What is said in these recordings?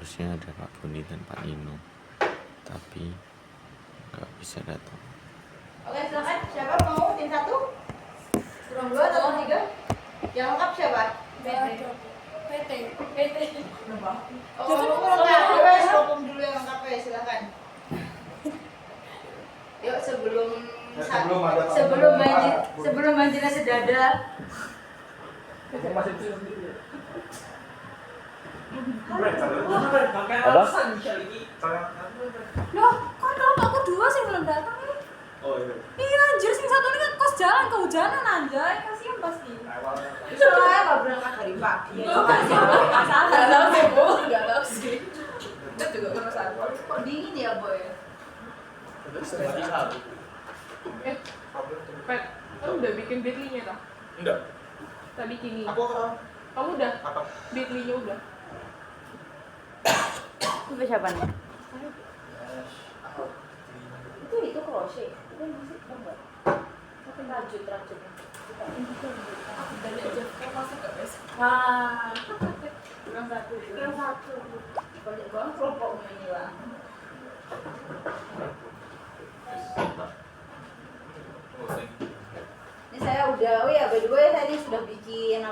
harusnya ada Pak Boni dan Pak Nino, tapi nggak bisa datang. Oke, silakan. Siapa mau tim 1? Turun 2 atau 3? Yang lengkap siapa? PT. Oh, kamu lengkap. Fokus dulu yang lengkap ya, silakan. Yuk sebelum banjirnya sedada. Apa? Loh, kok kelompokku 2 sih belum datang nih? Oh iya. Iya, anjir sing satu ini kan kos jalan kehujanan anjay, kasihan pasti. Soalnya nggak berangkat dari pagi. Nggak tahu sih, Bu. Nggak tahu sih. Itu juga perusahaan. Kok dingin ya, Boy? Pet, kamu udah bikin bitly-nya kah? Enggak. Tadi kini. Apa? Kamu udah? Bitly-nya udah? Itu siapa nih? Itu crochet. Itu masih enggak. Tapi rajut. Dari aja, kayak masuk gak besok? Wah. Yang satu. Banyak banget kelompoknya ini lah. Ini saya udah, by the way saya ini sudah bikin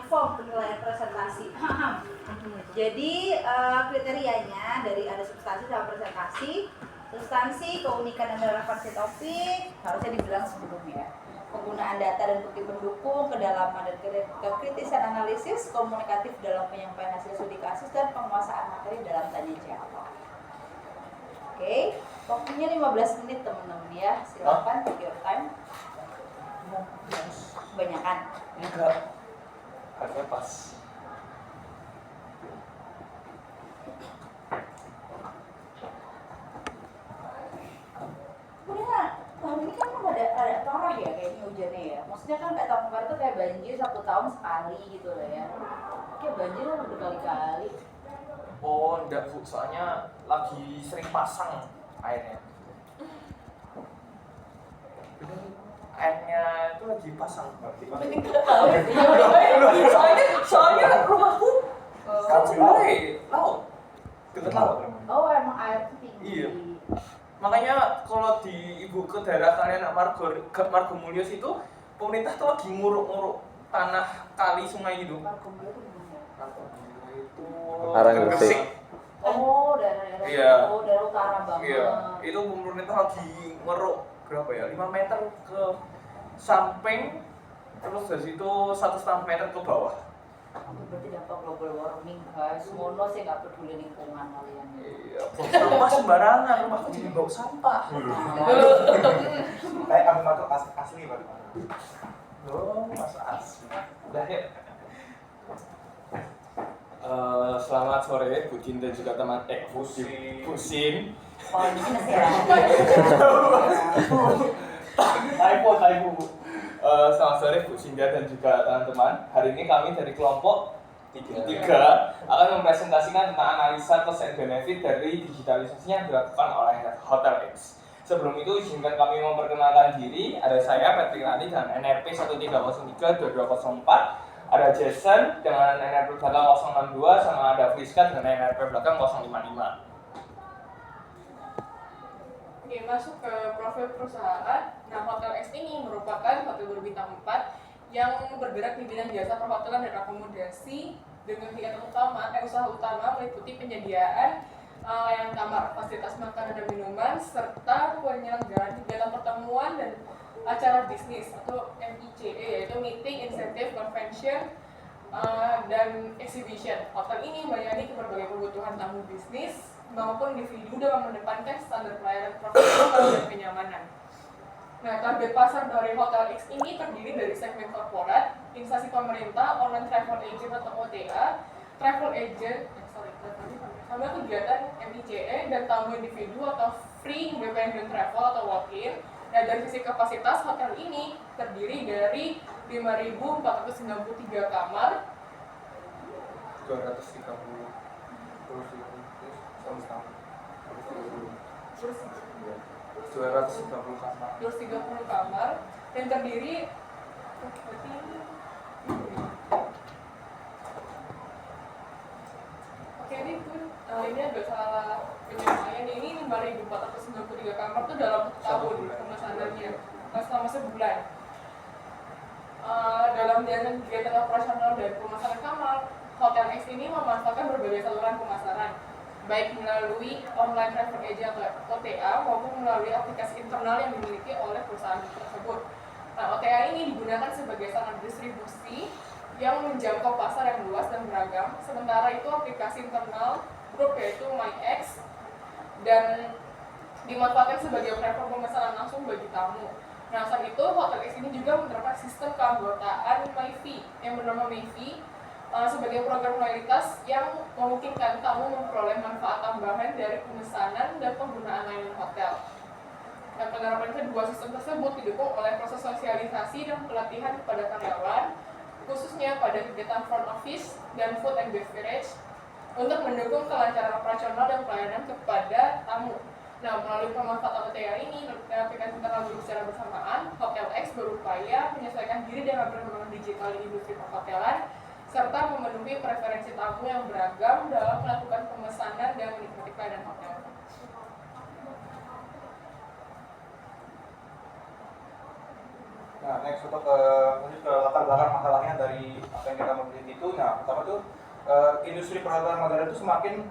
form penilaian presentasi. Jadi kriterianya dari ada substansi sama presentasi. Substansi, keunikan dan relevansi topik harusnya dibilang sebelumnya. Penggunaan data dan bukti pendukung, kedalaman dan kekritisan analisis, komunikatif dalam penyampaian hasil studi kasus, dan penguasaan materi dalam tanya jawab. Oke, waktunya 15 menit teman-teman ya. Silakan take your time. Kebanyakan. Enggak. Harusnya pas. Kemudian tahun ini kan ada parah ya kayaknya hujannya ya. Maksudnya kan kayak tahun kemarin tuh kayak banjir 1 tahun sekali gitu loh ya. Kayak banjir kan berkali-kali. Oh, enggak Bu, soalnya lagi sering pasang airnya. Airnya itu lagi pasang. Soalnya rumahku kan sebenarnya laut, dekat laut. Oh emang air tuh tinggi. Iya. Makanya kalau di ibu ke daerah kalian Margomulyo situ, pemerintah tuh lagi nguruk-nguruk tanah kali sungai gitu. Margomulyo tuh gimana? Margomulyo itu Karangresik. Oh daerah-daerah. Iya. Oh daerah utara banget. Iya, itu pemerintah lagi ngeruk berapa ya? 5 meter ke samping, terus dari situ 1,5 meter ke bawah. Itu berarti dampak global warming guys. Mono sih nggak peduli lingkungan kalian. Iya, sampah sembarangan, rumahku jadi bau sampah. Kayak kamu masuk asli baru. Oh, masa asli. Udah ya. Selamat sore Budin dan juga teman Busin. Oh ini kan ya. Typo. Selamat sore Bu Sinda dan juga teman-teman. Hari ini kami dari kelompok 3 akan mempresentasikan tentang analisa cost and benefit dari digitalisasi yang dilakukan oleh Hotel X. Sebelum itu izinkan kami memperkenalkan diri. Ada saya Patrick Rani dengan NRP 13032204. Ada Jason dengan NRP belakang 062 sama ada Friska dengan NRP belakang 055. Oke, masuk ke profil perusahaan. Nah, Hotel X ini merupakan hotel berbintang 4 yang bergerak di bidang jasa perhotelan dan akomodasi dengan kegiatan usaha utama meliputi penyediaan layanan kamar, fasilitas makanan dan minuman, serta penyelenggaraan kegiatan pertemuan dan acara bisnis atau MICE, yaitu Meeting, Incentive, Convention, dan Exhibition. Hotel ini melayani berbagai kebutuhan tamu bisnis maupun individu dalam mengedepankan standar pelayanan profesional dan kenyamanan. Nah, target pasar dari Hotel X ini terdiri dari segmen korporat, instansi pemerintah, online travel agent atau OTA, travel agent, sama kegiatan MICE dan tamu individu atau free independent travel atau walk-in. Nah, dari sisi kapasitas hotel ini terdiri dari 5.493 kamar, 230 kamar. 230 kamar dan terdiri ini agak salah penyampaian. Ini 5.493 kamar itu dalam tahun pemesanannya, selama sebulan. Dalam kegiatan operasional dan pemasaran kamar, Hotel X ini memanfaatkan berbagai saluran pemasaran, baik melalui online travel agent atau OTA maupun melalui aplikasi internal yang dimiliki oleh perusahaan tersebut. Nah, OTA ini digunakan sebagai sarana distribusi yang menjangkau pasar yang luas dan beragam. Sementara itu aplikasi internal grup yaitu MyX dan dimanfaatkan sebagai platform pemesanan langsung bagi tamu. Nah, saat itu Hotel X ini juga menerapkan sistem keanggotaan MyFi yang bernama MyFi sebagai program loyalitas yang memungkinkan tamu memperoleh manfaat tambahan dari pemesanan dan penggunaan layanan hotel. Dan penerapan kedua sistem tersebut didukung oleh proses sosialisasi dan pelatihan kepada karyawan, khususnya pada kegiatan front office dan food and beverage untuk mendukung kelancaran operasional dan pelayanan kepada tamu. Nah, melalui pemanfaatan OTA ini, aplikasi internal grup secara bersamaan, Hotel X berupaya menyesuaikan diri dengan perkembangan digital di industri perhotelan serta memenuhi preferensi tamu yang beragam dalam melakukan pemesanan dan menikmati pelayanan hotel. Nah, next untuk lanjut ke latar belakang masalahnya dari apa yang kita meneliti itu. Nah, pertama tuh industri perhotelan modern itu semakin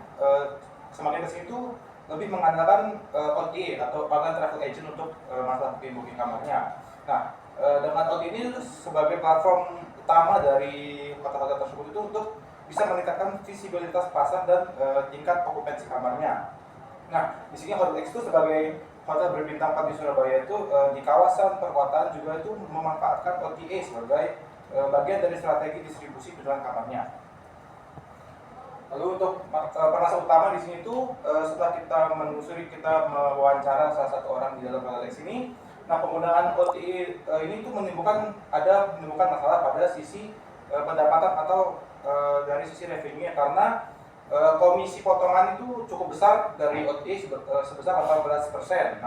kesini tuh lebih mengandalkan OTA atau online travel agent untuk masalah booking kamarnya. Nah, dengan OTA ini sebagai platform utama dari hotel-hotel tersebut itu untuk bisa meningkatkan visibilitas pasar dan tingkat okupansi kamarnya. Nah, di sini Hotel X itu sebagai hotel berbintang 4 di Surabaya itu di kawasan perkotaan juga itu memanfaatkan OTA sebagai bagian dari strategi distribusi tujuan kamarnya. Lalu untuk permasalahan utama di sini itu setelah kita menelusuri, kita mewawancara salah satu orang di dalam Hotel X ini, nah penggunaan OTA ini itu menimbulkan masalah pada sisi pendapatan atau dari sisi revenue karena komisi potongan itu cukup besar dari OTA sebesar 18%.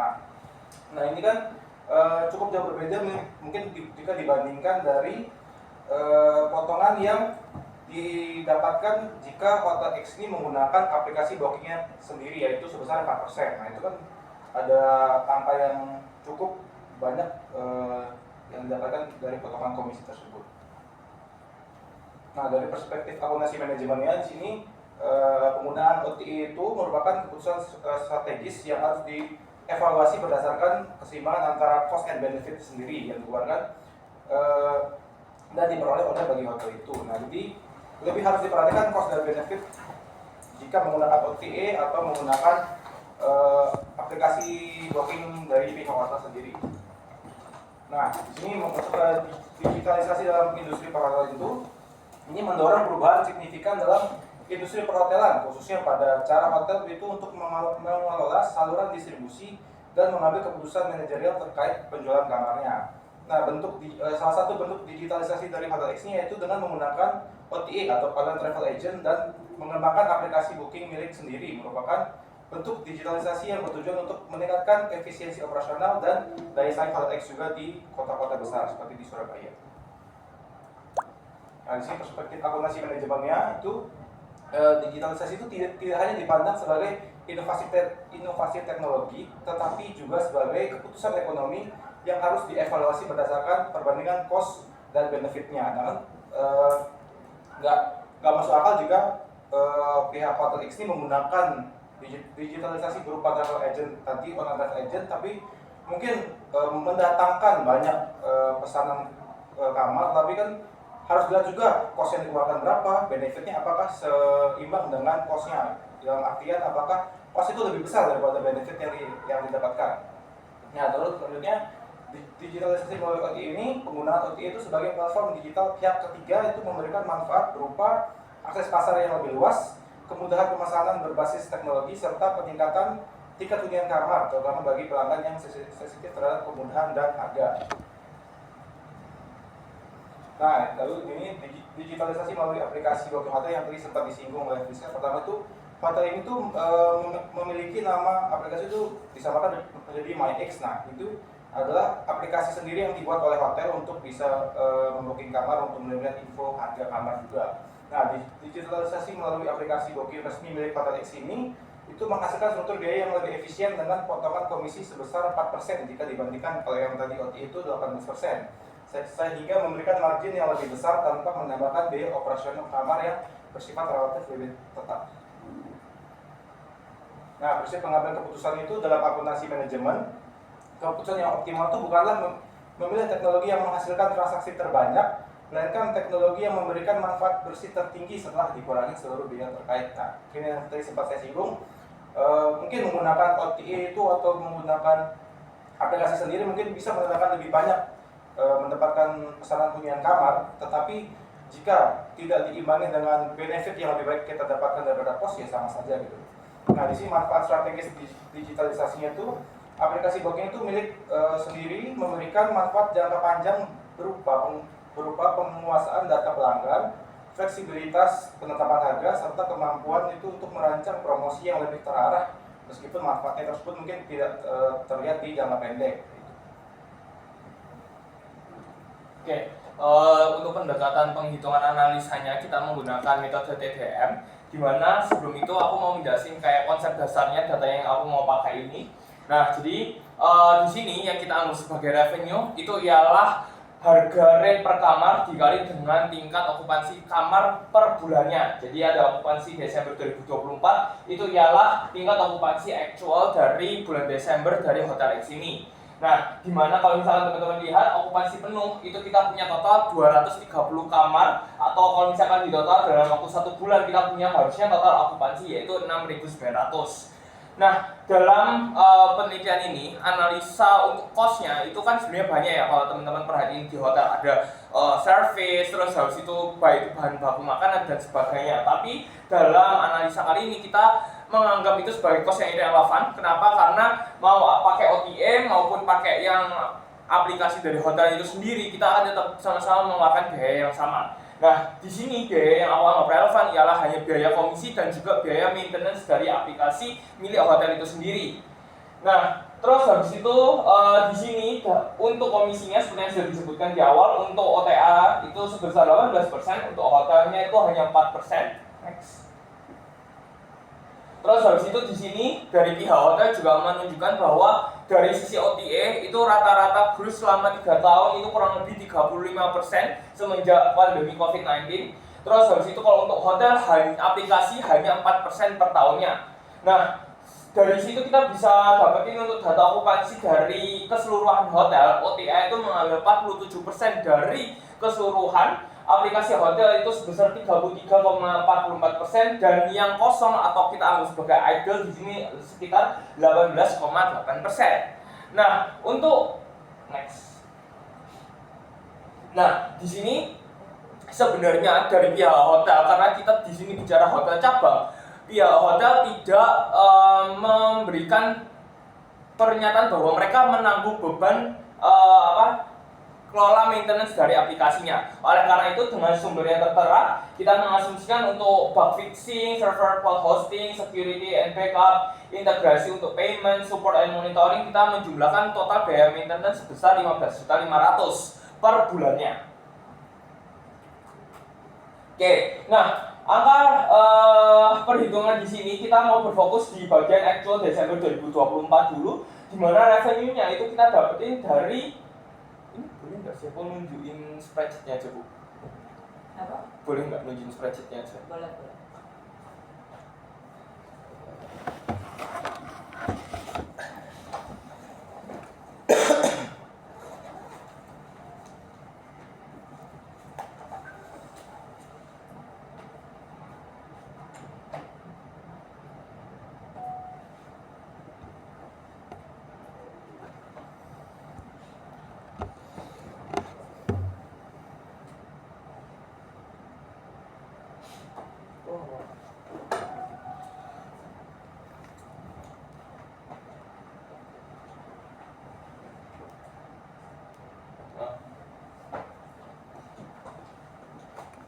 Nah ini kan cukup jauh berbeda mungkin jika dibandingkan dari potongan yang didapatkan jika Hotel X ini menggunakan aplikasi bookingnya sendiri, yaitu sebesar 4%. Nah itu kan ada angka yang cukup banyak yang didapatkan dari potongan komisi tersebut. Nah dari perspektif akuntansi manajemennya di sini penggunaan OTA itu merupakan keputusan strategis yang harus dievaluasi berdasarkan keseimbangan antara cost and benefit sendiri yang dikeluarkan dan diperoleh oleh bagi hotel itu. Nah jadi lebih harus diperhatikan cost dan benefit jika menggunakan OTA atau menggunakan aplikasi booking dari pihak hotel sendiri. Nah, di sini masuk ke digitalisasi dalam industri perhotelan itu, ini mendorong perubahan signifikan dalam industri perhotelan, khususnya pada cara hotel itu untuk mengelola saluran distribusi dan mengambil keputusan manajerial terkait penjualan kamarnya. Nah, salah satu bentuk digitalisasi dari Hotel X ini yaitu dengan menggunakan OTA atau online travel agent dan mengembangkan aplikasi booking milik sendiri, merupakan bentuk digitalisasi yang bertujuan untuk meningkatkan efisiensi operasional dan daya saing Hotel X juga di kota-kota besar seperti di Surabaya. Nah, di sini perspektif akuntansi manajemennya itu digitalisasi itu tidak hanya dipandang sebagai inovasi teknologi, tetapi juga sebagai keputusan ekonomi yang harus dievaluasi berdasarkan perbandingan cost dan benefitnya. Nah, nggak masuk akal jika pihak Hotel X ini menggunakan digitalisasi berupa travel agent tadi, online travel agent, tapi mungkin mendatangkan banyak pesanan kamar, tapi kan harus dilihat juga cost yang dikeluarkan berapa, benefitnya apakah seimbang dengan costnya, dalam artian apakah cost itu lebih besar daripada benefit yang didapatkan. Nah, terus selanjutnya digitalisasi melalui OTA ini, penggunaan OTA itu sebagai platform digital pihak ketiga itu memberikan manfaat berupa akses pasar yang lebih luas, kemudahan pemesanan berbasis teknologi, serta peningkatan tingkat hunian kamar, terutama bagi pelanggan yang sensitif terhadap kemudahan dan harga. Nah, lalu ini digitalisasi melalui aplikasi booking hotel yang tadi sempat disinggung oleh Rizka. Pertama itu, hotel ini tuh memiliki nama aplikasi itu disamakan menjadi MyX. Nah, itu adalah aplikasi sendiri yang dibuat oleh hotel untuk bisa membooking kamar, untuk melihat info harga kamar juga. Nah, digitalisasi melalui aplikasi Booking resmi milik Hotel X ini itu menghasilkan struktur biaya yang lebih efisien dengan potongan komisi sebesar 4% jika dibandingkan kalau yang tadi OTA itu 18%, sehingga memberikan margin yang lebih besar tanpa menambahkan biaya operasional kamar yang bersifat relatif lebih tetap. Nah, prinsip pengambilan keputusan itu dalam akuntansi manajemen, keputusan yang optimal itu bukanlah memilih teknologi yang menghasilkan transaksi terbanyak, melainkan teknologi yang memberikan manfaat bersih tertinggi setelah dikurangi seluruh biaya terkait. Nah, ini yang tadi sempat saya singgung, mungkin menggunakan OTA itu atau menggunakan aplikasi sendiri mungkin bisa mendapatkan lebih banyak, mendapatkan pesanan hunian kamar, tetapi jika tidak diimbangi dengan benefit yang lebih baik kita dapatkan daripada cost, ya sama saja gitu. Nah, di sini manfaat strategis digitalisasinya itu, aplikasi Booking itu milik sendiri memberikan manfaat jangka panjang berupa penguasaan data pelanggan, fleksibilitas penetapan harga, serta kemampuan itu untuk merancang promosi yang lebih terarah, meskipun manfaatnya tersebut mungkin tidak terlihat di jangka pendek. Oke, untuk pendekatan penghitungan analisanya kita menggunakan metode TDM, di mana sebelum itu aku mau menjelasin kayak konsep dasarnya data yang aku mau pakai ini. Nah, jadi di sini yang kita anggap sebagai revenue itu ialah harga rent per kamar dikali dengan tingkat okupansi kamar per bulannya. Jadi ada okupansi Desember 2024 itu ialah tingkat okupansi actual dari bulan Desember dari Hotel X ini. Nah, dimana kalau misalkan teman-teman lihat okupansi penuh itu kita punya total 230 kamar, atau kalau misalkan di total dalam waktu 1 bulan kita punya harusnya total okupansi yaitu 6.900. Nah, dalam penelitian ini, analisa untuk cost-nya itu kan sebenarnya banyak ya. Kalau teman-teman perhatiin di hotel ada service, terus habis itu baik bahan baku makanan dan sebagainya. Tapi dalam analisa kali ini kita menganggap itu sebagai cost yang irrelevan. Kenapa? Karena mau pakai OTA maupun pakai yang aplikasi dari hotel itu sendiri, kita akan tetap sama-sama mengeluarkan biaya yang sama. Nah, di sini biaya yang awal relevan ialah hanya biaya komisi dan juga biaya maintenance dari aplikasi milik hotel itu sendiri. Nah, terus habis itu di sini untuk komisinya seperti yang sudah disebutkan di awal, untuk OTA itu sebesar 18%, untuk hotelnya itu hanya 4%. Next. Terus habis itu di sini dari pihak hotel juga menunjukkan bahwa dari sisi OTA itu rata-rata gross selama 3 tahun itu kurang lebih 35% semenjak pandemi COVID-19. Terus habis itu kalau untuk hotel aplikasi hanya 4% per tahunnya. Nah, dari situ kita bisa dapetin untuk data okupansi dari keseluruhan hotel. OTA itu mengambil 47% dari keseluruhan aplikasi hotel itu sebesar 33,44%, dan yang kosong atau kita anggap sebagai idle di sini sekitar 18,8%. Nah, untuk next. Nah, di sini sebenarnya dari pihak hotel, karena kita di sini bicara hotel cabang, pihak hotel tidak memberikan pernyataan bahwa mereka menanggung beban kelola maintenance dari aplikasinya. Oleh karena itu, dengan sumber yang tertera, kita mengasumsikan untuk bug fixing, server cloud hosting, security and backup, integrasi untuk payment, support and monitoring, kita menjumlahkan total biaya maintenance sebesar 15.500.000 per bulannya. Oke, nah angka perhitungan di sini kita mau berfokus di bagian actual Desember 2024 dulu, di mana revenue-nya itu kita dapetin dari boleh nggak sih aku nunjukin spreadsheet-nya aja, Bu? Apa? Boleh nggak nunjukin spreadsheet-nya aja? Boleh, boleh.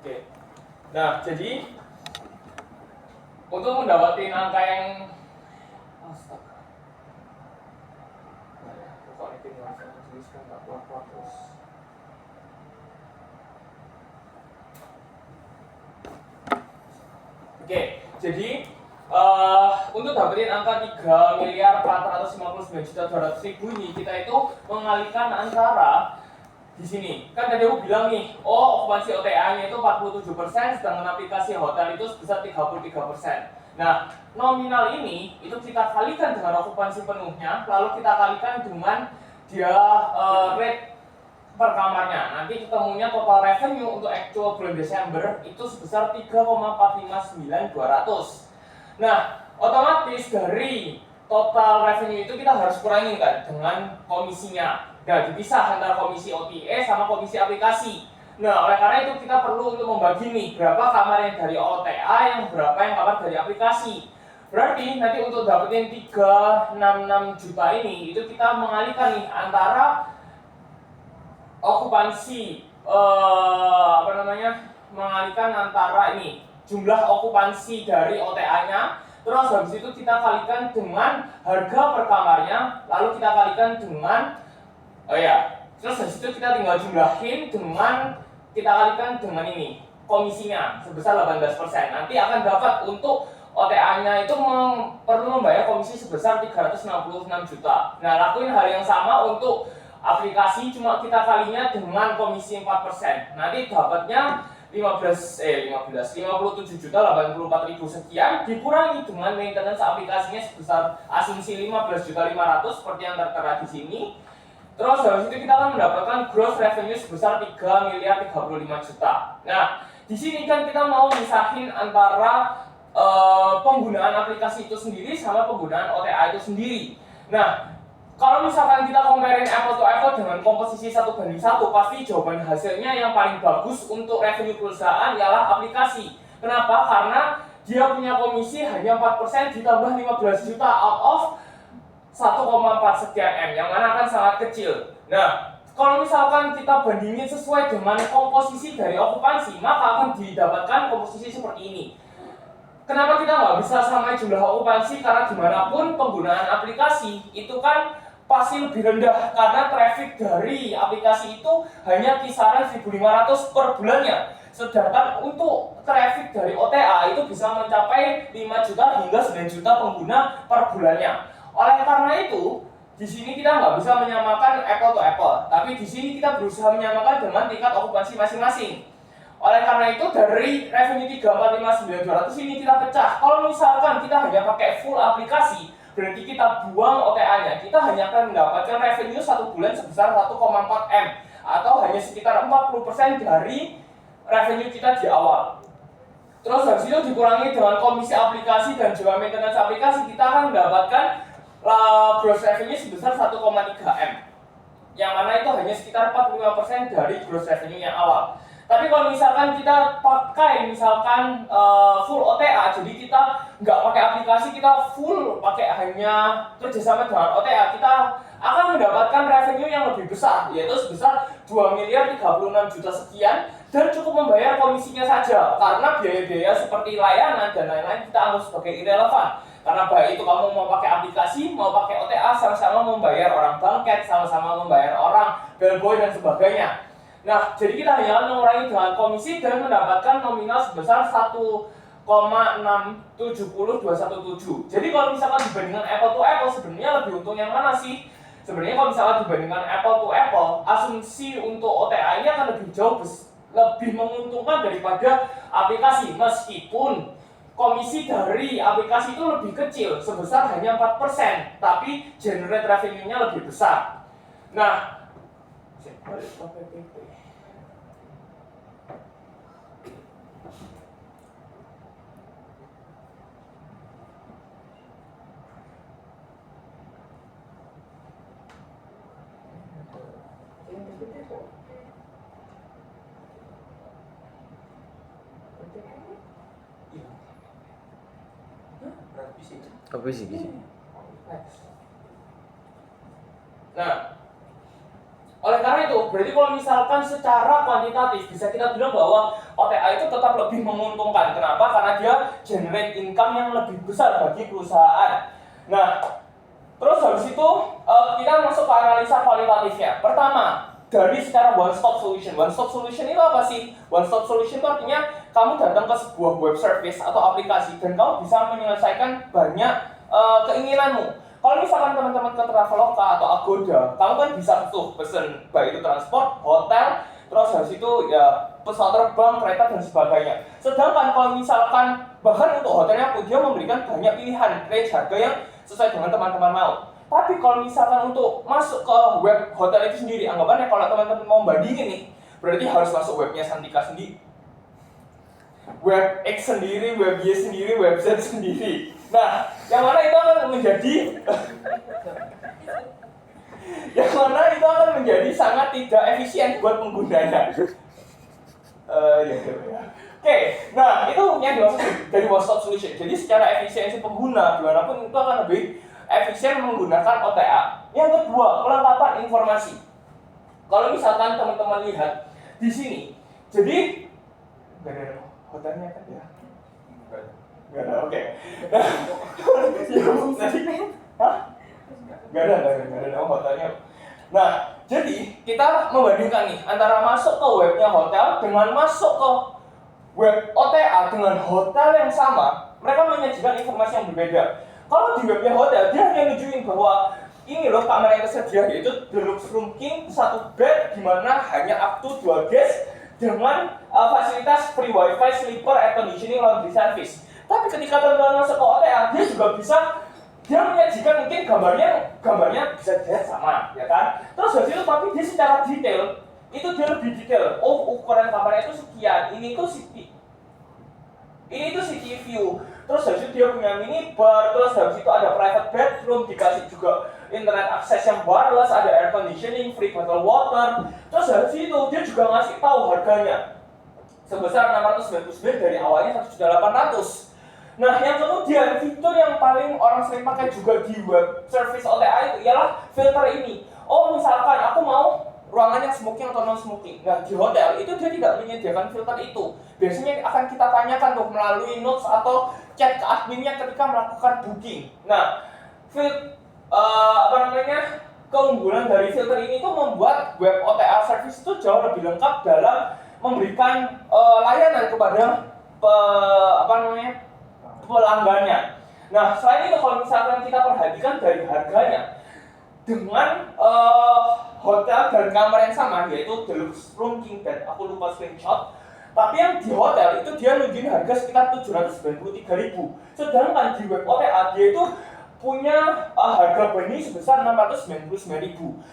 Oke. Nah, jadi untuk mendapatkan angka yang astaga. Kok ini langsung tuliskan enggak kuat-kuat terus. Oke, jadi untuk dapetin angka 3.459.200.000 ini kita itu mengalihkan antara di sini. Kan tadi aku bilang nih, okupansi OTA-nya itu 47%, sedangkan aplikasi hotel itu sebesar 33%. Nah, nominal ini itu kita kalikan dengan okupansi penuhnya, lalu kita kalikan dengan dia rate per kamarnya. Nanti ketemunya total revenue untuk actual bulan Desember itu sebesar 3,459.200. Nah, otomatis dari total revenue itu kita harus kurangin kan dengan komisinya. Nah, dipisah antara komisi OTA sama komisi aplikasi. Nah, oleh karena itu kita perlu untuk membagi nih berapa kamar yang dari OTA, yang berapa yang kamar dari aplikasi. Berarti nanti untuk dapetin 366 juta ini itu kita mengalihkan nih antara okupansi mengalihkan antara ini jumlah okupansi dari OTA-nya, terus habis itu kita kalikan dengan harga per kamarnya, lalu kita kalikan dengan terus habis itu kita tinggal jumlahin dengan kita kalikan dengan ini komisinya sebesar 18%. Nanti akan dapat untuk OTA-nya itu perlu membayar komisi sebesar 366 juta. Nah, lakuin hal yang sama untuk aplikasi, cuma kita kalinya dengan komisi 4%. Nanti dapatnya 57.084.000 sekian dikurangi dengan maintenance aplikasinya sebesar asumsi 15.500.000 seperti yang tertera di sini. Terus dari situ kita akan mendapatkan gross revenue sebesar 3.035 juta. Nah, di sini kan kita mau misahin antara penggunaan aplikasi itu sendiri sama penggunaan OTA itu sendiri. Nah, kalau misalkan kita comparing apple to apple dengan komposisi 1:1, pasti jawaban hasilnya yang paling bagus untuk revenue perusahaan ialah aplikasi. Kenapa? Karena dia punya komisi hanya 4% ditambah 15 juta out of 1,4 sekian M, yang mana akan sangat kecil. Nah, kalau misalkan kita bandingin sesuai dengan komposisi dari okupansi, maka akan didapatkan komposisi seperti ini. Kenapa kita nggak bisa samain jumlah okupansi? Karena dimanapun penggunaan aplikasi itu kan pasti lebih rendah, karena traffic dari aplikasi itu hanya kisaran 1.500 per bulannya. Sedangkan untuk traffic dari OTA itu bisa mencapai 5 juta hingga 9 juta pengguna per bulannya. Oleh karena itu, di sini kita nggak bisa menyamakan apple to apple, tapi di sini kita berusaha menyamakan dengan tingkat okupansi masing-masing. Oleh karena itu, dari revenue 3.459.200 ini kita pecah. Kalau misalkan kita hanya pakai full aplikasi, berarti kita buang OTA-nya, kita hanya akan mendapatkan revenue 1 bulan sebesar 1,4 M, atau hanya sekitar 40% dari revenue kita di awal. Terus habis itu dikurangi dengan komisi aplikasi dan juga maintenance aplikasi, kita akan mendapatkan gross revenue sebesar 1,3 M, yang mana itu hanya sekitar 45% dari gross revenue yang awal. Tapi kalau misalkan kita pakai full OTA, jadi kita nggak pakai aplikasi, kita full pakai hanya kerjasama dengan OTA, kita akan mendapatkan revenue yang lebih besar, yaitu sebesar 2.036 juta sekian, dan cukup membayar komisinya saja, karena biaya-biaya seperti layanan dan lain-lain kita anggap sebagai irrelevan. Karena baik itu kamu mau pakai aplikasi, mau pakai OTA, sama-sama membayar orang bangket, sama-sama membayar orang bellboy dan sebagainya. Nah, jadi kita hanya mengurangi dengan komisi dan mendapatkan nominal sebesar 1,670217. Jadi kalau misalkan dibandingkan apple to apple, sebenarnya lebih untung yang mana sih? Sebenarnya kalau misalkan dibandingkan apple to apple, asumsi untuk OTA ini akan lebih jauh lebih menguntungkan daripada aplikasi, meskipun komisi dari aplikasi itu lebih kecil, sebesar hanya 4%, tapi generate revenue-nya lebih besar. Nah, Apa sih gini? Nah, oleh karena itu, berarti kalau misalkan secara kuantitatif bisa kita bilang bahwa OTA itu tetap lebih menguntungkan. Kenapa? Karena dia generate income yang lebih besar bagi perusahaan. Nah, terus habis itu kita masuk ke analisa kualitatifnya. Pertama, dari secara one stop solution. One stop solution itu apa sih? One stop solution itu artinya kamu datang ke sebuah web service atau aplikasi dan kamu bisa menyelesaikan banyak keinginanmu. Kalau misalkan teman-teman ke Traveloka atau Agoda, kamu kan bisa tuh pesen baik itu transport, hotel, terus habis itu ya pesawat terbang, kereta dan sebagainya. Sedangkan kalau misalkan bahkan untuk hotelnya pun dia memberikan banyak pilihan range harga yang sesuai dengan teman-teman mau. Tapi kalau misalkan untuk masuk ke web hotel itu sendiri, anggapannya kalau teman-teman mau bandingin nih, berarti harus masuk webnya Santika sendiri, web X sendiri, web Y sendiri, web Z sendiri. Nah, yang mana itu akan menjadi sangat tidak efisien buat penggunanya. Ya. Oke, nah itu yang dimaksud dari one stop solution. Jadi secara efisiensi pengguna dimanapun itu akan lebih efisien menggunakan OTA. Yang kedua, kelengkapan informasi. Kalau misalkan teman-teman lihat di sini, jadi nggak ada hotelnya kan ya? Nggak ada, oke. Nggak ada nama hotelnya. Nah, jadi kita membandingkan nih antara masuk ke webnya hotel dengan masuk ke web OTA dengan hotel yang sama, mereka menyajikan informasi yang berbeda. Kalau di webnya hotel, dia hanya nunjukin bahwa ini loh kamera yang tersedia, yaitu Deluxe Room King, 1 bed di mana hanya up to 2 guest dengan fasilitas free wifi, sleeper, air conditioning, laundry service. Tapi ketika teman-teman masuk ke OTA, dia juga bisa menyajikan mungkin gambarnya bisa dilihat sama, ya kan? Terus dari itu tapi dia secara detail itu dia lebih detail. Oh, ukuran kamarnya itu sekian. Ini tuh city view. Terus habis itu dia punya mini bar, terus habis itu ada private bedroom, dikasih juga internet akses yang wireless, ada air conditioning, free bottled water. Terus habis itu dia juga ngasih tahu harganya sebesar 699 dari awalnya 1.800.000. Nah, yang kemudian fitur yang paling orang sering pakai juga di web service OTA itu ialah filter ini. Oh, misalkan aku mau ruangannya smoking atau non smoking. Nah, di hotel itu dia tidak menyediakan filter itu. Biasanya akan kita tanyakan tuh melalui notes atau chat ke adminnya ketika melakukan booking. Nah, keunggulan dari filter ini tuh membuat web OTA service itu jauh lebih lengkap dalam memberikan layanan kepada pelanggannya. Nah, selain itu kalau misalkan kita perhatikan dari harganya dengan hotel dan kamar yang sama, yaitu Deluxe Room King Bed, aku lupa screenshot. Tapi yang di hotel itu dia nunjukin harga sekitar 793.000. Sedangkan di web OTA dia itu punya harga benih sebesar 699.000.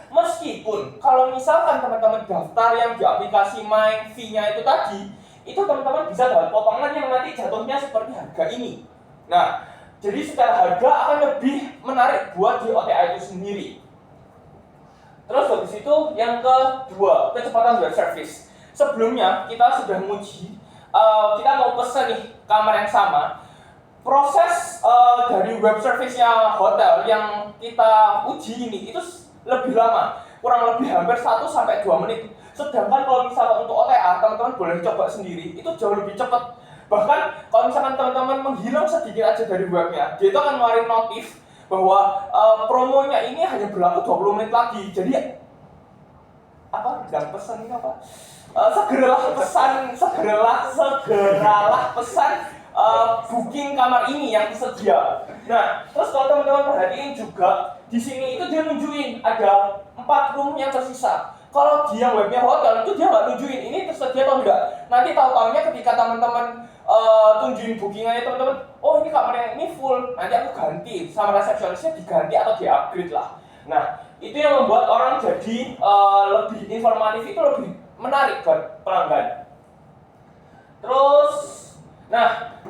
Meskipun kalau misalkan teman-teman daftar yang di aplikasi My Fee-nya itu tadi, itu teman-teman bisa dapat potongan yang nanti jatuhnya seperti harga ini. Nah, jadi secara harga akan lebih menarik buat di OTA itu sendiri. Terus habis itu yang kedua, kecepatan web service. Sebelumnya kita sudah menguji, kita mau pesan nih kamar yang sama. Proses dari web service-nya hotel yang kita uji ini itu lebih lama, kurang lebih hampir 1-2 menit. Sedangkan kalau misalnya untuk OTA, teman-teman boleh coba sendiri, itu jauh lebih cepat. Bahkan kalau misalkan teman-teman menghilang sedikit aja dari webnya, dia itu akan ngeluarin notif bahwa promonya ini hanya berlaku 20 menit lagi. Jadi dan pesan ini apa? Segeralah pesan booking kamar ini yang tersedia. Nah, terus kalau teman-teman perhatiin juga di sini itu dia nunjukin ada 4 room yang tersisa. Kalau dia webnya hotel itu dia nggak nunjukin ini tersedia atau enggak. Nanti tahu-tahunya ketika teman-teman tunjukin bookingannya teman-teman, oh ini kamar yang ini full, nanti aku ganti sama resepsionisnya diganti atau di-upgrade lah. Nah, itu yang membuat orang jadi lebih informatif, itu lebih menarik buat pelanggan. Terus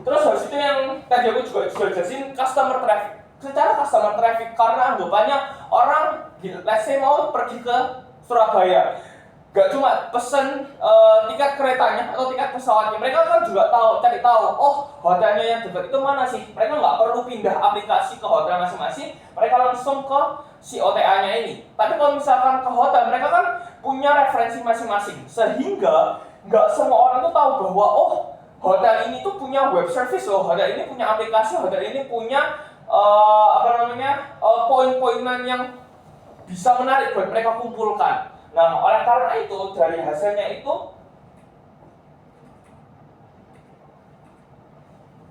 habis itu yang tadi aku juga jelasin customer traffic. Secara customer traffic karena anggapannya orang let's say mau pergi ke Surabaya, gak cuma pesen tiket keretanya atau tiket pesawatnya, mereka kan juga cari tahu, oh hotelnya yang dekat itu mana sih. Mereka nggak perlu pindah aplikasi ke hotel masing-masing, mereka langsung ke si OTA-nya ini. Tapi kalau misalkan ke hotel, mereka kan punya referensi masing-masing, sehingga nggak semua orang tuh tahu bahwa oh hotel ini tuh punya web service loh, hotel ini punya aplikasi, hotel ini punya poin-poinan yang bisa menarik buat mereka kumpulkan. Nah, oleh karena itu dari hasilnya itu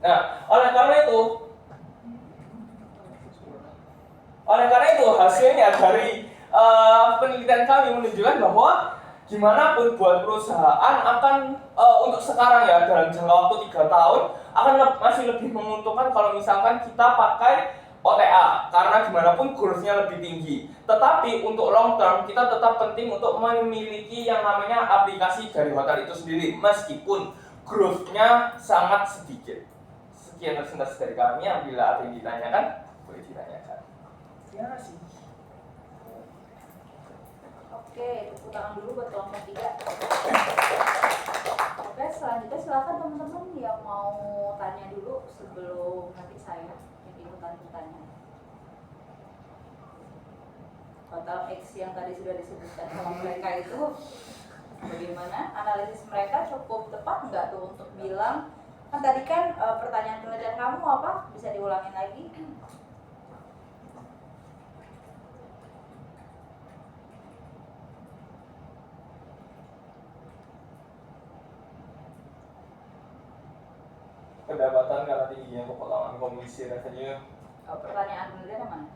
Nah, oleh karena itu hasilnya dari penelitian kami menunjukkan bahwa gimana pun buat perusahaan akan untuk sekarang ya dalam jangka waktu 3 tahun akan masih lebih menguntungkan kalau misalkan kita pakai OTA karena gimana pun growth-nya lebih tinggi. Tetapi untuk long term kita tetap penting untuk memiliki yang namanya aplikasi dari hotel itu sendiri meskipun growth-nya sangat sedikit. Sekian presentasi dari kami. Apabila ada yang ditanyakan boleh ditanyakan. Terima kasih. Oke, tepuk tangan dulu buat kelompok 3. Oke, selanjutnya silakan teman-teman yang mau tanya dulu sebelum nanti saya yang ikutan bertanya. Total X yang tadi sudah disebutkan sama mereka itu bagaimana? Analisis mereka cukup tepat nggak tuh untuk bilang, kan tadi kan pertanyaan penelitian kamu apa? Bisa diulangin lagi? Pendapatan karena tingginya kepotongan komisi revenue. Pertanyaan penelitian yang mana?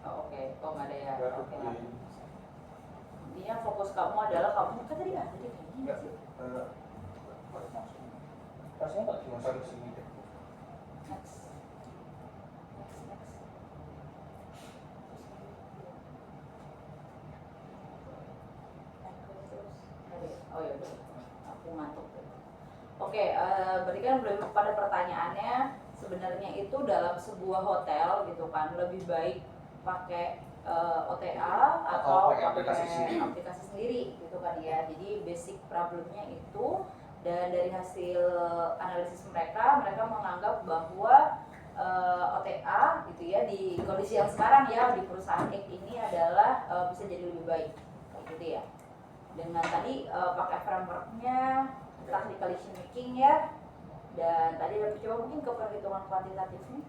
Oh, oke, kok nggak ada ya? Oke lah. Intinya fokus kamu adalah kamu kan tadi nggak tadi kayaknya nggak sih? Rasanya nggak cuma sampai sini deh. Next. Oh ya udah, aku ngantuk. Oke, berarti kan belum pada pertanyaannya sebenarnya itu dalam sebuah hotel gitu kan lebih baik pakai OTA atau pakai aplikasi sendiri gitu kan ya. Jadi basic problemnya itu, dan dari hasil analisis mereka menganggap bahwa OTA gitu ya di kondisi yang sekarang ya di perusahaan X ini adalah bisa jadi lebih baik gitu ya. Dengan tadi pakai frameworknya tactical decision making ya, dan tadi udah coba mungkin ke perhitungan kuantitatifnya.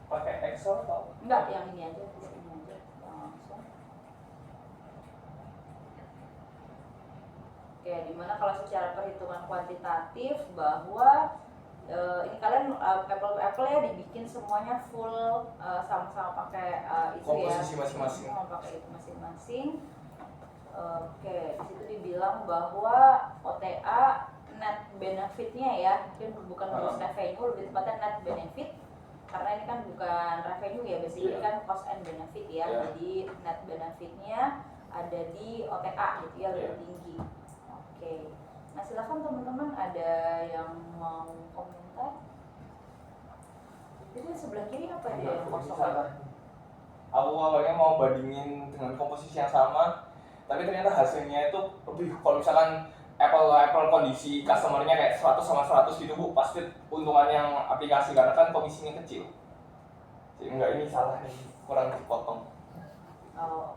Pakai Excel atau? Enggak, yang ini aja, di sini aja langsung. Oke, dimana kalau secara perhitungan kuantitatif bahwa ini kalian apple to apple ya, dibikin semuanya full sama-sama pakai itu komposisi ya, masing-masing. sama pakai itu masing-masing. Oke, di situ dibilang bahwa OTA net benefitnya ya, mungkin bukan gross revenue, lebih tepatnya net benefit, karena ini kan bukan revenue ya, basically kan cost and benefit ya. Jadi net benefitnya ada di OTA gitu ya, lebih tinggi. Oke, nah silakan teman-teman ada yang mau komentar. Itu sebelah kiri apa ya yang kosong? Aku awalnya mau bandingin dengan komposisi yang sama, tapi ternyata hasilnya itu lebih, kalau misalkan Apple kondisi customer-nya kayak 100 sama 100 gitu Bu, pasti untungan yang aplikasi karena kan komisinya kecil. Jadi enggak, ini salah nih, kurang dipotong. Oh.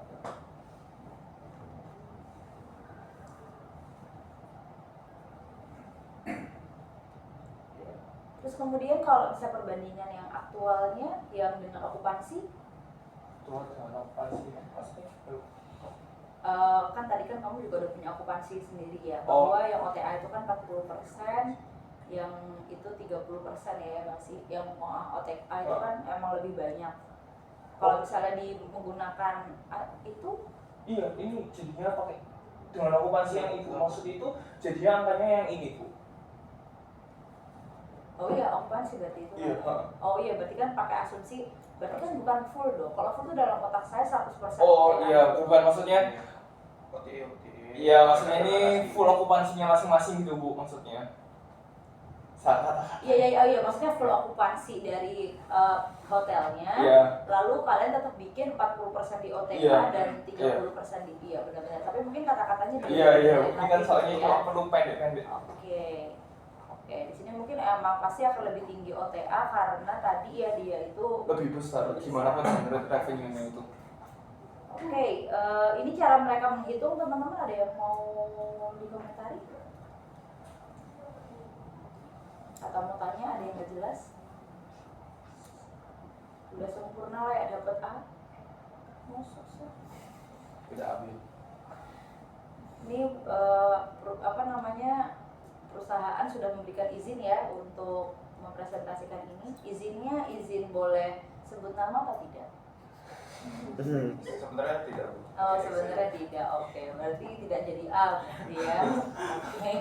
Terus kemudian kalau bisa perbandingan yang aktualnya yang dengan okupansi, Tuh, dengan apa sih pasti? kan tadi kan kamu juga udah punya okupansi sendiri ya, bahwa yang OTA itu kan 40%, yang itu 30% ya masih, yang OTA itu kan emang lebih banyak. Kalau misalnya menggunakan itu, iya, ini jadinya pakai dengan okupansi yang itu, maksud itu jadinya angkanya yang ini Bu. oh iya okupansi berarti itu Iya. kan? Oh iya, berarti kan pakai asumsi, berarti kan bukan full dong. Kalau full itu dalam kotak saya 100%. Oh iya, bukan maksudnya. Iya, maksudnya ini full okupansinya masing-masing gitu Bu, maksudnya. Salah kata. Iya, maksudnya full okupansi dari hotelnya. Iya. Lalu kalian tetap bikin 40% di OTA Iya. dan 30% di iya benar-benar. Tapi mungkin kata-katanya Iya, mungkin kan soalnya ya. kalau perlu pendek-pendek. Oke, di sini mungkin emang pasti akan lebih tinggi OTA karena tadi ya dia itu Lebih besar, gimana pun generate revenue-nya itu. Oke, ini cara mereka menghitung, teman-teman ada yang mau dikomentari? Atau mau tanya, ada yang nggak jelas? Udah sempurna lah ya, dapat A? Masuk sih. Tidak ambil. Ini apa namanya, perusahaan sudah memberikan izin ya untuk mempresentasikan ini. Izinnya izin boleh sebut nama atau tidak? Sebenarnya tidak. Oh sebenarnya tidak, oke. Berarti tidak jadi A berarti ya. Oke.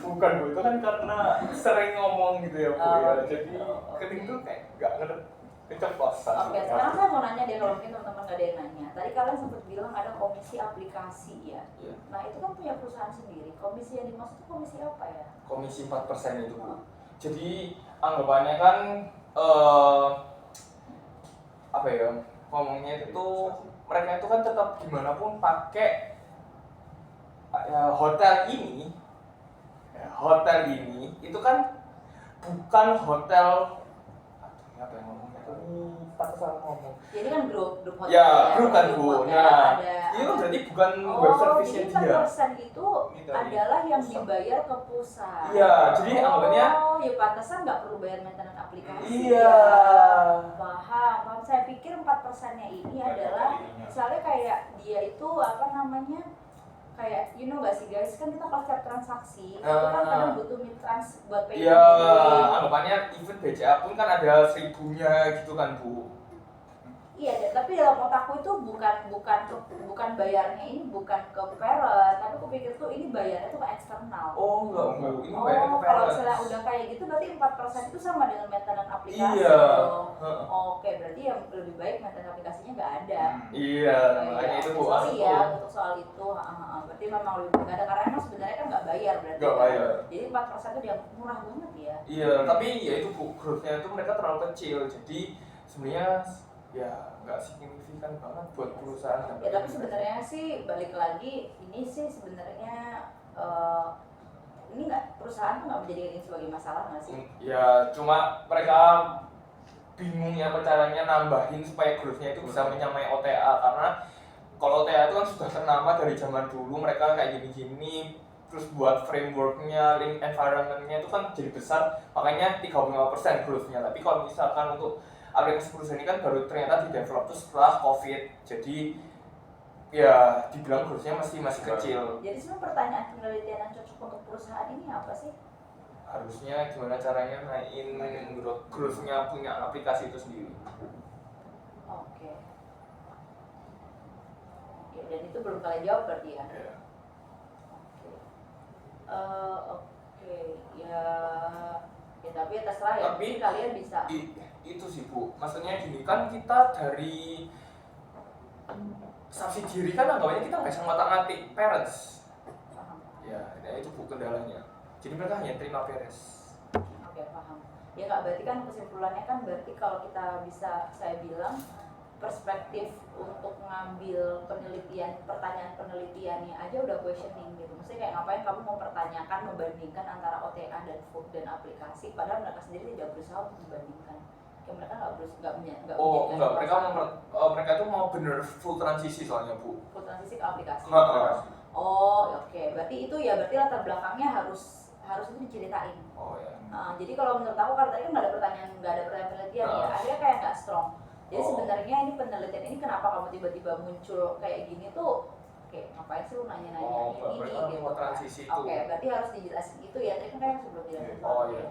Bukan Bu, itu kan karena sering ngomong gitu ya Bu Oh, ya. gitu. Jadi keting tuh kayak nggak keceplosan. Oke, sekarang saya mau nanya deh kalau mungkin teman-teman nggak ada yang nanya. Tadi kalian sempat bilang ada komisi aplikasi ya. Iya. Nah itu kan punya perusahaan sendiri. Komisi yang dimaksud itu komisi apa ya? Komisi 4% itu Bu. Jadi anggapannya kan apa ya, ngomongnya itu mereka itu kan tetap gimana pun pakai hotel ini itu kan bukan hotel apa yang ngomongnya itu tak salah ngomong Jadi kan grup hotel. ya grup kan Bu. hotel, Nah ada. itu kan berarti bukan web service-nya jadi dia. 4% itu adalah yang dibayar ke pusat. Iya, jadi anggapannya ya pantesan nggak perlu bayar maintenance aplikasi. iya. Ya. Paham. Saya pikir 4%-nya ini adalah misalnya kayak dia itu apa namanya? Kayak nggak sih guys, kan kita pas setiap transaksi itu kan kadang butuh mid-trans buat payment. Iya, anggapannya even BCA pun kan ada 1000-nya gitu kan Bu. Iya, tapi dalam otakku itu bukan bayarnya ini bukan ke parent, tapi aku pikir tuh ini bayarnya tuh ke eksternal. Oh enggak Bu, ini bayarnya ke kalau parent. misalnya udah kayak gitu berarti 4% itu sama dengan maintenance aplikasi. Iya. dong. Oke, berarti yang lebih baik maintenance aplikasinya nggak ada. Iya, makanya itu Bu. Sorry ya untuk soal itu. Berarti memang lebih nggak ada karena emang sebenarnya kan nggak bayar berarti. Nggak bayar. Jadi 4% itu dia murah banget ya. Iya, tapi ya itu Bu, growth-nya itu mereka terlalu kecil. Jadi sebenarnya ya nggak signifikan banget buat perusahaan. Ya tapi sebenarnya sih balik lagi ini sih sebenarnya ini nggak perusahaan tuh nggak menjadikan ini sebagai masalah nggak sih? Ya cuma mereka bingung ya caranya nambahin supaya growth-nya itu bisa menyamai OTA, karena kalau OTA itu kan sudah ternama dari zaman dulu, mereka kayak gini-gini terus buat framework-nya, link environment-nya itu kan jadi besar, makanya 35% growth-nya. Tapi kalau misalkan untuk aplikasi perusahaan ini kan baru ternyata di develop tuh setelah COVID, jadi ya dibilang growth-nya masih kecil. Jadi sebenarnya pertanyaan penelitian yang cocok untuk perusahaan ini apa sih? Harusnya gimana caranya naikin growth-nya punya aplikasi itu sendiri. Oke. Oke, dan itu belum kalian jawab berarti ya? Ya. Oke, ya tapi ya terserah ya. Tapi mungkin kalian bisa. Itu sih Bu, maksudnya gini kan kita dari subsidiary kan anggapannya kita nggak bisa ngotak-ngatik parents. Paham. Ya itu Bu kendalanya. Jadi mereka hanya terima beres. Oke, paham. Ya nggak berarti kan kesimpulannya kan berarti kalau kita bisa saya bilang perspektif untuk ngambil pertanyaan penelitiannya aja udah questioning gitu. Maksudnya kayak ngapain kamu mau pertanyakan membandingkan antara OTA dan food dan aplikasi padahal mereka sendiri tidak berusaha untuk membandingkan. Kayak mereka nggak Mereka tuh mau bener full transisi soalnya Bu. full transisi ke aplikasi. Ha-ha. Oh, oke. Berarti itu ya berarti latar belakangnya harus itu diceritain. Oh ya. Jadi kalau menurut aku kalau tadi kan nggak ada pertanyaan penelitian ya, akhirnya kayak nggak strong. Jadi sebenarnya ini penelitian ini kenapa kamu tiba-tiba muncul kayak gini tuh? Oke, ngapain sih lu nanya-nanya ini gitu mau kan? transisi itu. Oke, berarti harus dijelasin itu ya. Tadi kan kayak sebelum dijelasin. Oh iya.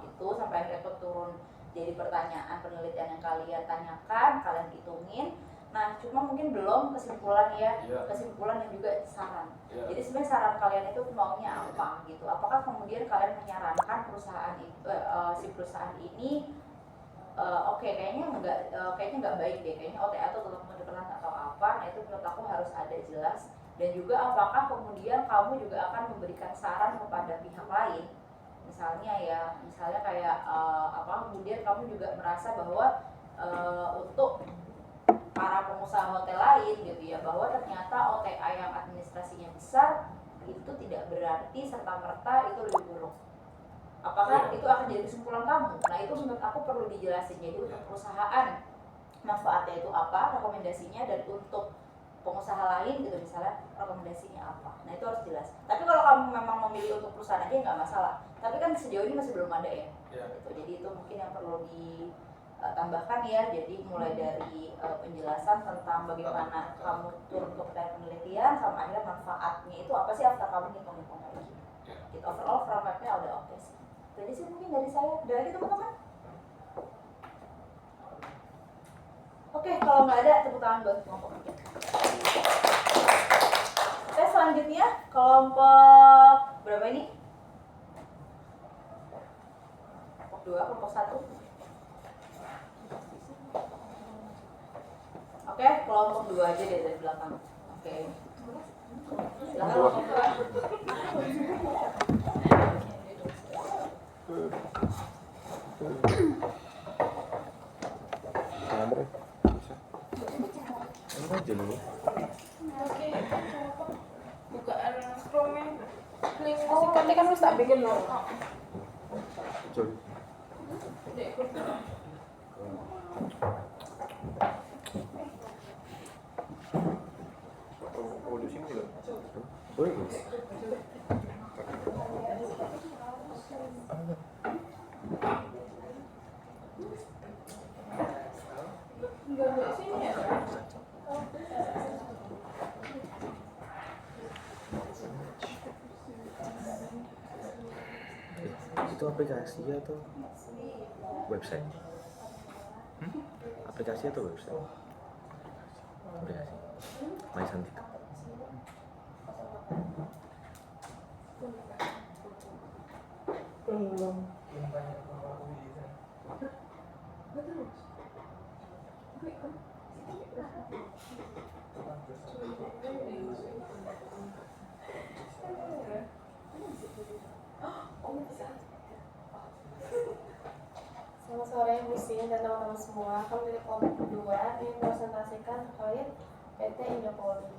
Itu sampai akhirnya tuh turun jadi pertanyaan penelitian yang kalian tanyakan, kalian hitungin. Nah, cuma mungkin belum kesimpulan ya, kesimpulan dan juga saran. Jadi sebenarnya saran kalian itu maunya apa gitu? Apakah kemudian kalian menyarankan perusahaan si perusahaan ini kayaknya nggak baik deh, kayaknya OTA itu tetap mendekat atau apa? Nah itu menurut aku harus ada jelas. Dan juga apakah kemudian kamu juga akan memberikan saran kepada pihak lain? Misalnya kayak kemudian kamu juga merasa bahwa untuk para pengusaha hotel lain gitu ya, bahwa ternyata OTA yang administrasinya besar itu tidak berarti serta-merta itu lebih buruk. Apakah itu akan jadi kesimpulan kamu? Nah itu menurut aku perlu dijelasin. Jadi untuk perusahaan manfaatnya itu apa, rekomendasinya, dan untuk pengusaha lain gitu misalnya rekomendasinya apa. Nah itu harus jelas. Tapi kalau kamu memang memilih untuk perusahaan aja nggak masalah. Tapi kan sejauh ini masih belum ada ya. Gitu. Jadi itu mungkin yang perlu ditambahkan ya. Jadi mulai dari penjelasan tentang bagaimana kamu turun ke penelitian sama akhirnya manfaatnya itu apa sih after kamu ngitung-ngitung lagi. Gitu. Overall aja sih mungkin dari saya. Udah lagi teman-teman? Oke, kalau nggak ada tepuk tangan buat kelompok 3. Oke, selanjutnya kelompok berapa ini? Kelompok 2, kelompok 1. Oke, kelompok 2 aja deh dari belakang. Oke. Silakan kelompok 2. Aja dulu. Oke, bukaan Chrome link musiknya kan harus tak bikin loh. Coba. Dek, ikut. Oh, di sini juga. Boleh, Mas. Enggak ada di sini ya. Itu aplikasi atau website? Aplikasi atau website? Aplikasi. My Santika. Selamat sore Bu Sin dan teman-teman semua. Kami dari kelompok kedua ingin mempresentasikan terkait PT Indopoli.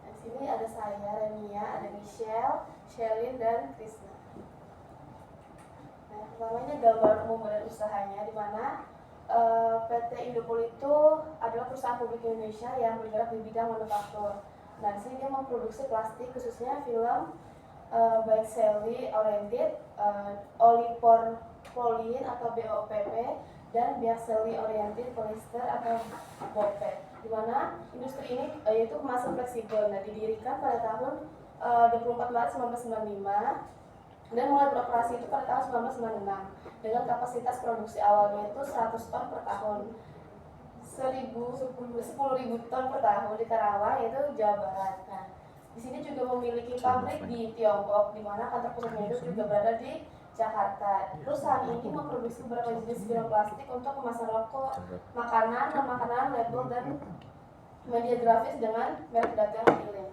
Di sini ada saya, Renia, ada Michelle, Shelin, dan Krisna. Nah, pertama ini gambaran umum badan usahanya, di mana PT Indopoli itu adalah perusahaan publik Indonesia yang bergerak di bidang manufaktur. Nah, di sini dia memproduksi plastik, khususnya film, baik seli oriented, olipropylene atau BOPP, dan biaxeli oriented polyester atau BOPET. Di mana industri ini yaitu kemasan fleksibel. Nah, didirikan pada tahun 24 Maret 1995 dan mulai beroperasi itu pada tahun 1996 dengan kapasitas produksi awalnya itu 100 ton per tahun, 10.000 ton per tahun di Karawang, yaitu Jawa Barat. Nah, di sini juga memiliki pabrik di Tiongkok, di mana kantor pusatnya itu juga berada di Jakarta. Perusahaan ini memproduksi beberapa jenis film plastik untuk kemasan rokok, makanan, non-makanan, label, dan media grafis dengan merek dagang Ilin.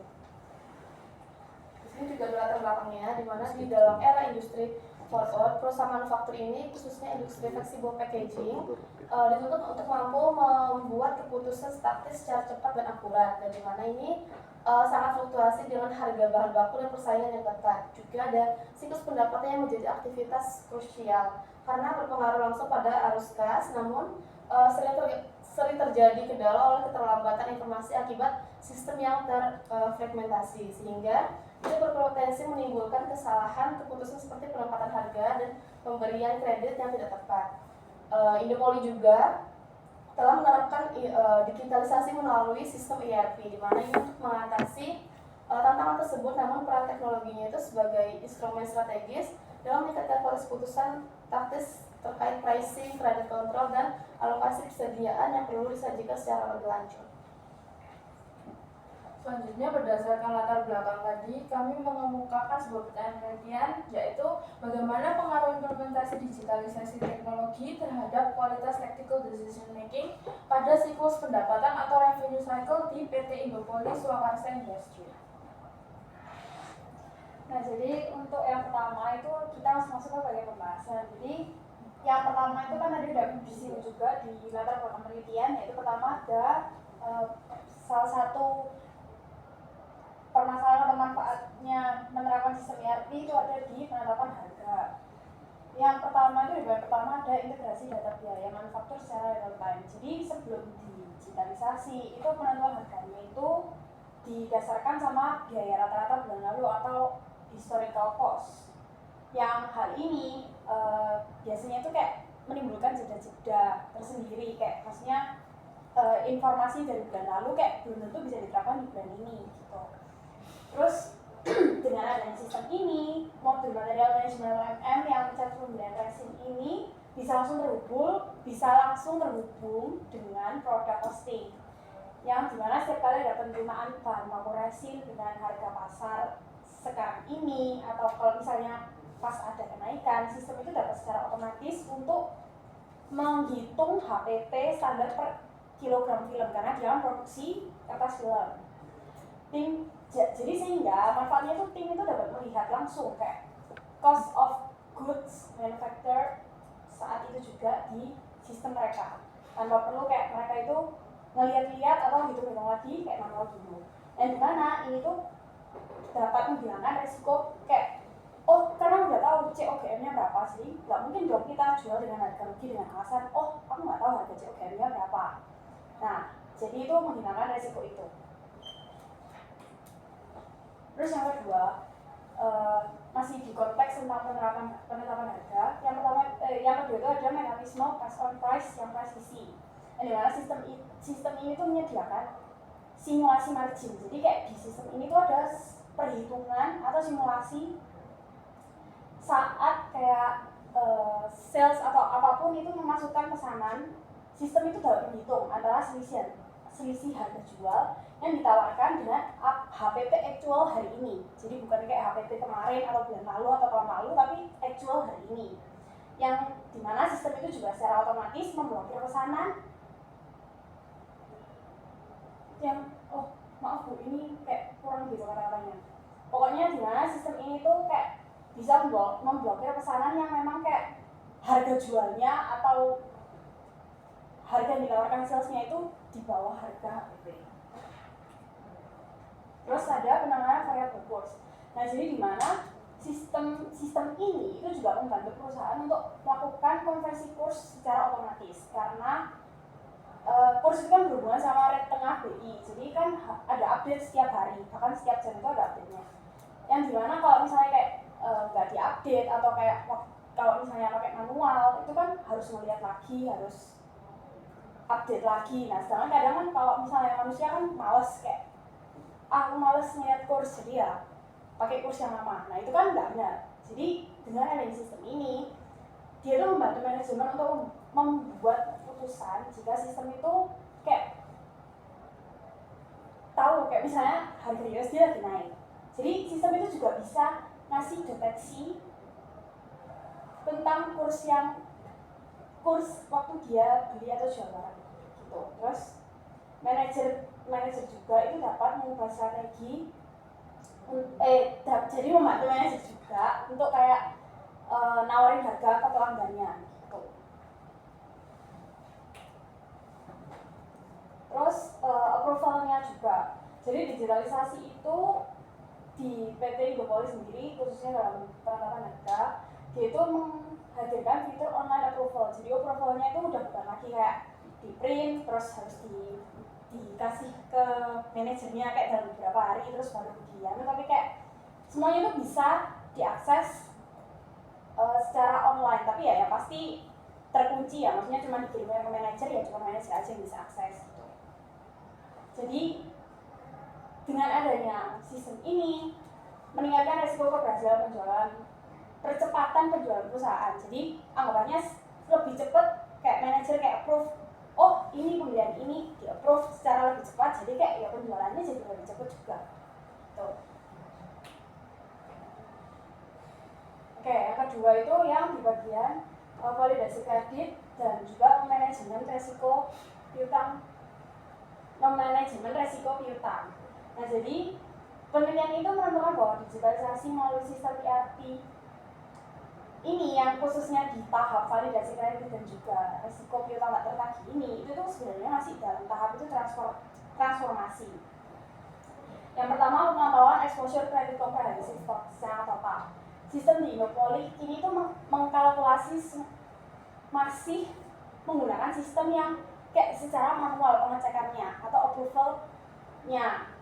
Di sini juga ada latar belakangnya, di mana di dalam era industri 4.0, perusahaan manufaktur ini, khususnya industri flexible packaging, dituntut untuk mampu membuat keputusan taktis secara cepat dan akurat, dan di mana ini sangat fluktuasi dengan harga bahan baku dan persaingan yang ketat. Juga ada siklus pendapatan yang menjadi aktivitas krusial karena berpengaruh langsung pada arus kas, namun sering terjadi kendala oleh keterlambatan informasi akibat sistem yang terfragmentasi, sehingga itu berpotensi menimbulkan kesalahan keputusan seperti penempatan harga dan pemberian kredit yang tidak tepat. Indopoli juga telah menerapkan digitalisasi melalui sistem ERP, di mana ini untuk mengatasi tantangan tersebut, namun peran teknologinya itu sebagai instrumen strategis dalam meningkatkan kualitas keputusan taktis terkait pricing, credit control, dan alokasi persediaan yang perlu disajikan secara lebih lanjut. Selanjutnya, berdasarkan latar belakang tadi, kami mengemukakan sebuah pertanyaan penelitian, yaitu bagaimana pengaruh implementasi digitalisasi teknologi terhadap kualitas tactical decision making pada siklus pendapatan atau revenue cycle di PT Indopoli Surakarsa Industri. Nah, jadi untuk yang pertama itu kita masuk ke bagian pembahasan. Jadi yang pertama itu kan tadi udah disinggung juga di latar belakang penelitian, yaitu pertama ada salah satu permasalahan atau manfaatnya menerapkan sistem ERP itu ada di penetapan harga. Yang pertama itu di bagian pertama ada integrasi data biaya manufaktur secara real time. Jadi sebelum digitalisasi itu penentuan harganya itu didasarkan sama biaya rata-rata bulan lalu atau historical cost. Yang hal ini biasanya itu kayak menimbulkan jeda-jeda tersendiri, kayak maksudnya informasi dari bulan lalu kayak belum tentu bisa diterapkan di bulan ini gitu. Terus dengan adanya sistem ini, motif modul material manajemen UMM yang mencakup pembelian resin ini bisa langsung terhubung dengan produk costing, yang dimana setiap kali ada penerimaan bahan baku resin dengan harga pasar sekarang ini, atau kalau misalnya pas ada kenaikan, sistem itu dapat secara otomatis untuk menghitung HPP standar per kilogram film karena dia produksi kertas film. Jadi sehingga manfaatnya itu tim itu dapat melihat langsung kayak cost of goods manufactured saat itu juga di sistem mereka, tanpa perlu kayak mereka itu ngeliat-liat atau hitung-hitung lagi kayak manual dulu. Dan dimana ini tuh dapat menghilangkan resiko kayak karena udah tahu COGM-nya berapa sih, nggak mungkin dong kita jual dengan harga rugi dengan alasan aku nggak tahu harga COGM-nya berapa. Nah, jadi itu menghilangkan resiko itu. Terus yang kedua, masih di konteks tentang penetapan harga. Yang kedua itu ada mekanisme pass on price yang presisi. Di mana sistem ini tuh menyediakan simulasi margin. Jadi kayak di sistem ini tuh ada perhitungan atau simulasi saat kayak sales atau apapun itu memasukkan pesanan, sistem itu dapat menghitung antara selisih harga jual yang ditawarkan dengan HPP actual hari ini. Jadi bukan kayak HPP kemarin atau bulan lalu atau tahun lalu, tapi actual hari ini. Yang dimana sistem itu juga secara otomatis memblokir pesanan yang maaf Bu, ini kayak kurang gitu kata-katanya. Pokoknya dimana sistem ini tuh kayak bisa memblokir pesanan yang memang kayak harga jualnya atau harga yang ditawarkan salesnya itu di bawah harga HPP. Terus ada penanganan variable cost. Nah, jadi di mana sistem ini itu juga membantu perusahaan untuk melakukan konversi kurs secara otomatis karena kurs itu kan berhubungan sama rate tengah BI. Jadi kan ada update setiap hari, bahkan setiap jam itu ada update-nya. Yang dimana kalau misalnya kayak nggak diupdate atau kayak kalau misalnya pakai manual itu kan harus melihat lagi, harus update lagi. Nah, sedangkan kadang kan kalau misalnya manusia kan males kayak aku males ngeliat kurs, jadi ya pakai kurs yang lama. Nah, itu kan nggak benar. Jadi dengan adanya sistem ini dia tuh membantu manajemen untuk membuat keputusan jika sistem itu kayak tahu kayak misalnya harga USD lagi naik. Jadi sistem itu juga bisa ngasih deteksi tentang kurs waktu dia beli atau jual barang gitu. Terus manajer juga itu dapat mengubah strategi jadi membantu manajer juga untuk kayak nawarin harga ke pelanggannya gitu. Terus approvalnya juga. Jadi digitalisasi itu di PT Indopoli sendiri khususnya dalam penetapan harga, dia itu menghadirkan fitur online approval. Jadi approvalnya itu udah bukan lagi kayak di print terus harus dikasih ke manajernya kayak dalam beberapa hari terus baru dikirim, tapi kayak semuanya itu bisa diakses secara online. Tapi ya pasti terkunci ya, maksudnya cuma dikirimkan ke manajer, ya cuma manajer aja yang bisa akses gitu. Jadi dengan adanya sistem ini meningkatkan resiko keberhasilan penjualan, percepatan penjualan perusahaan. Jadi anggapannya lebih cepat, kayak manajer kayak approve, ini pembelian ini di approve secara lebih cepat, jadi kayak ya penjualannya jadi lebih cepat juga. Tuh. Oke, yang kedua itu yang di bagian validasi kredit dan juga manajemen resiko piutang. Nah, jadi penelitian itu menentukan bahwa digitalisasi melalui sistem ERP ini yang khususnya di tahap validasi kredit dan juga resiko piutang tak tertagih ini, itu tuh sebenarnya masih dalam tahap itu transformasi. Yang pertama, pemantauan exposure kredit komprehensif secara total. Sistem di Indopoli ini tuh mengkalkulasi masih menggunakan sistem yang kayak secara manual pengecekannya atau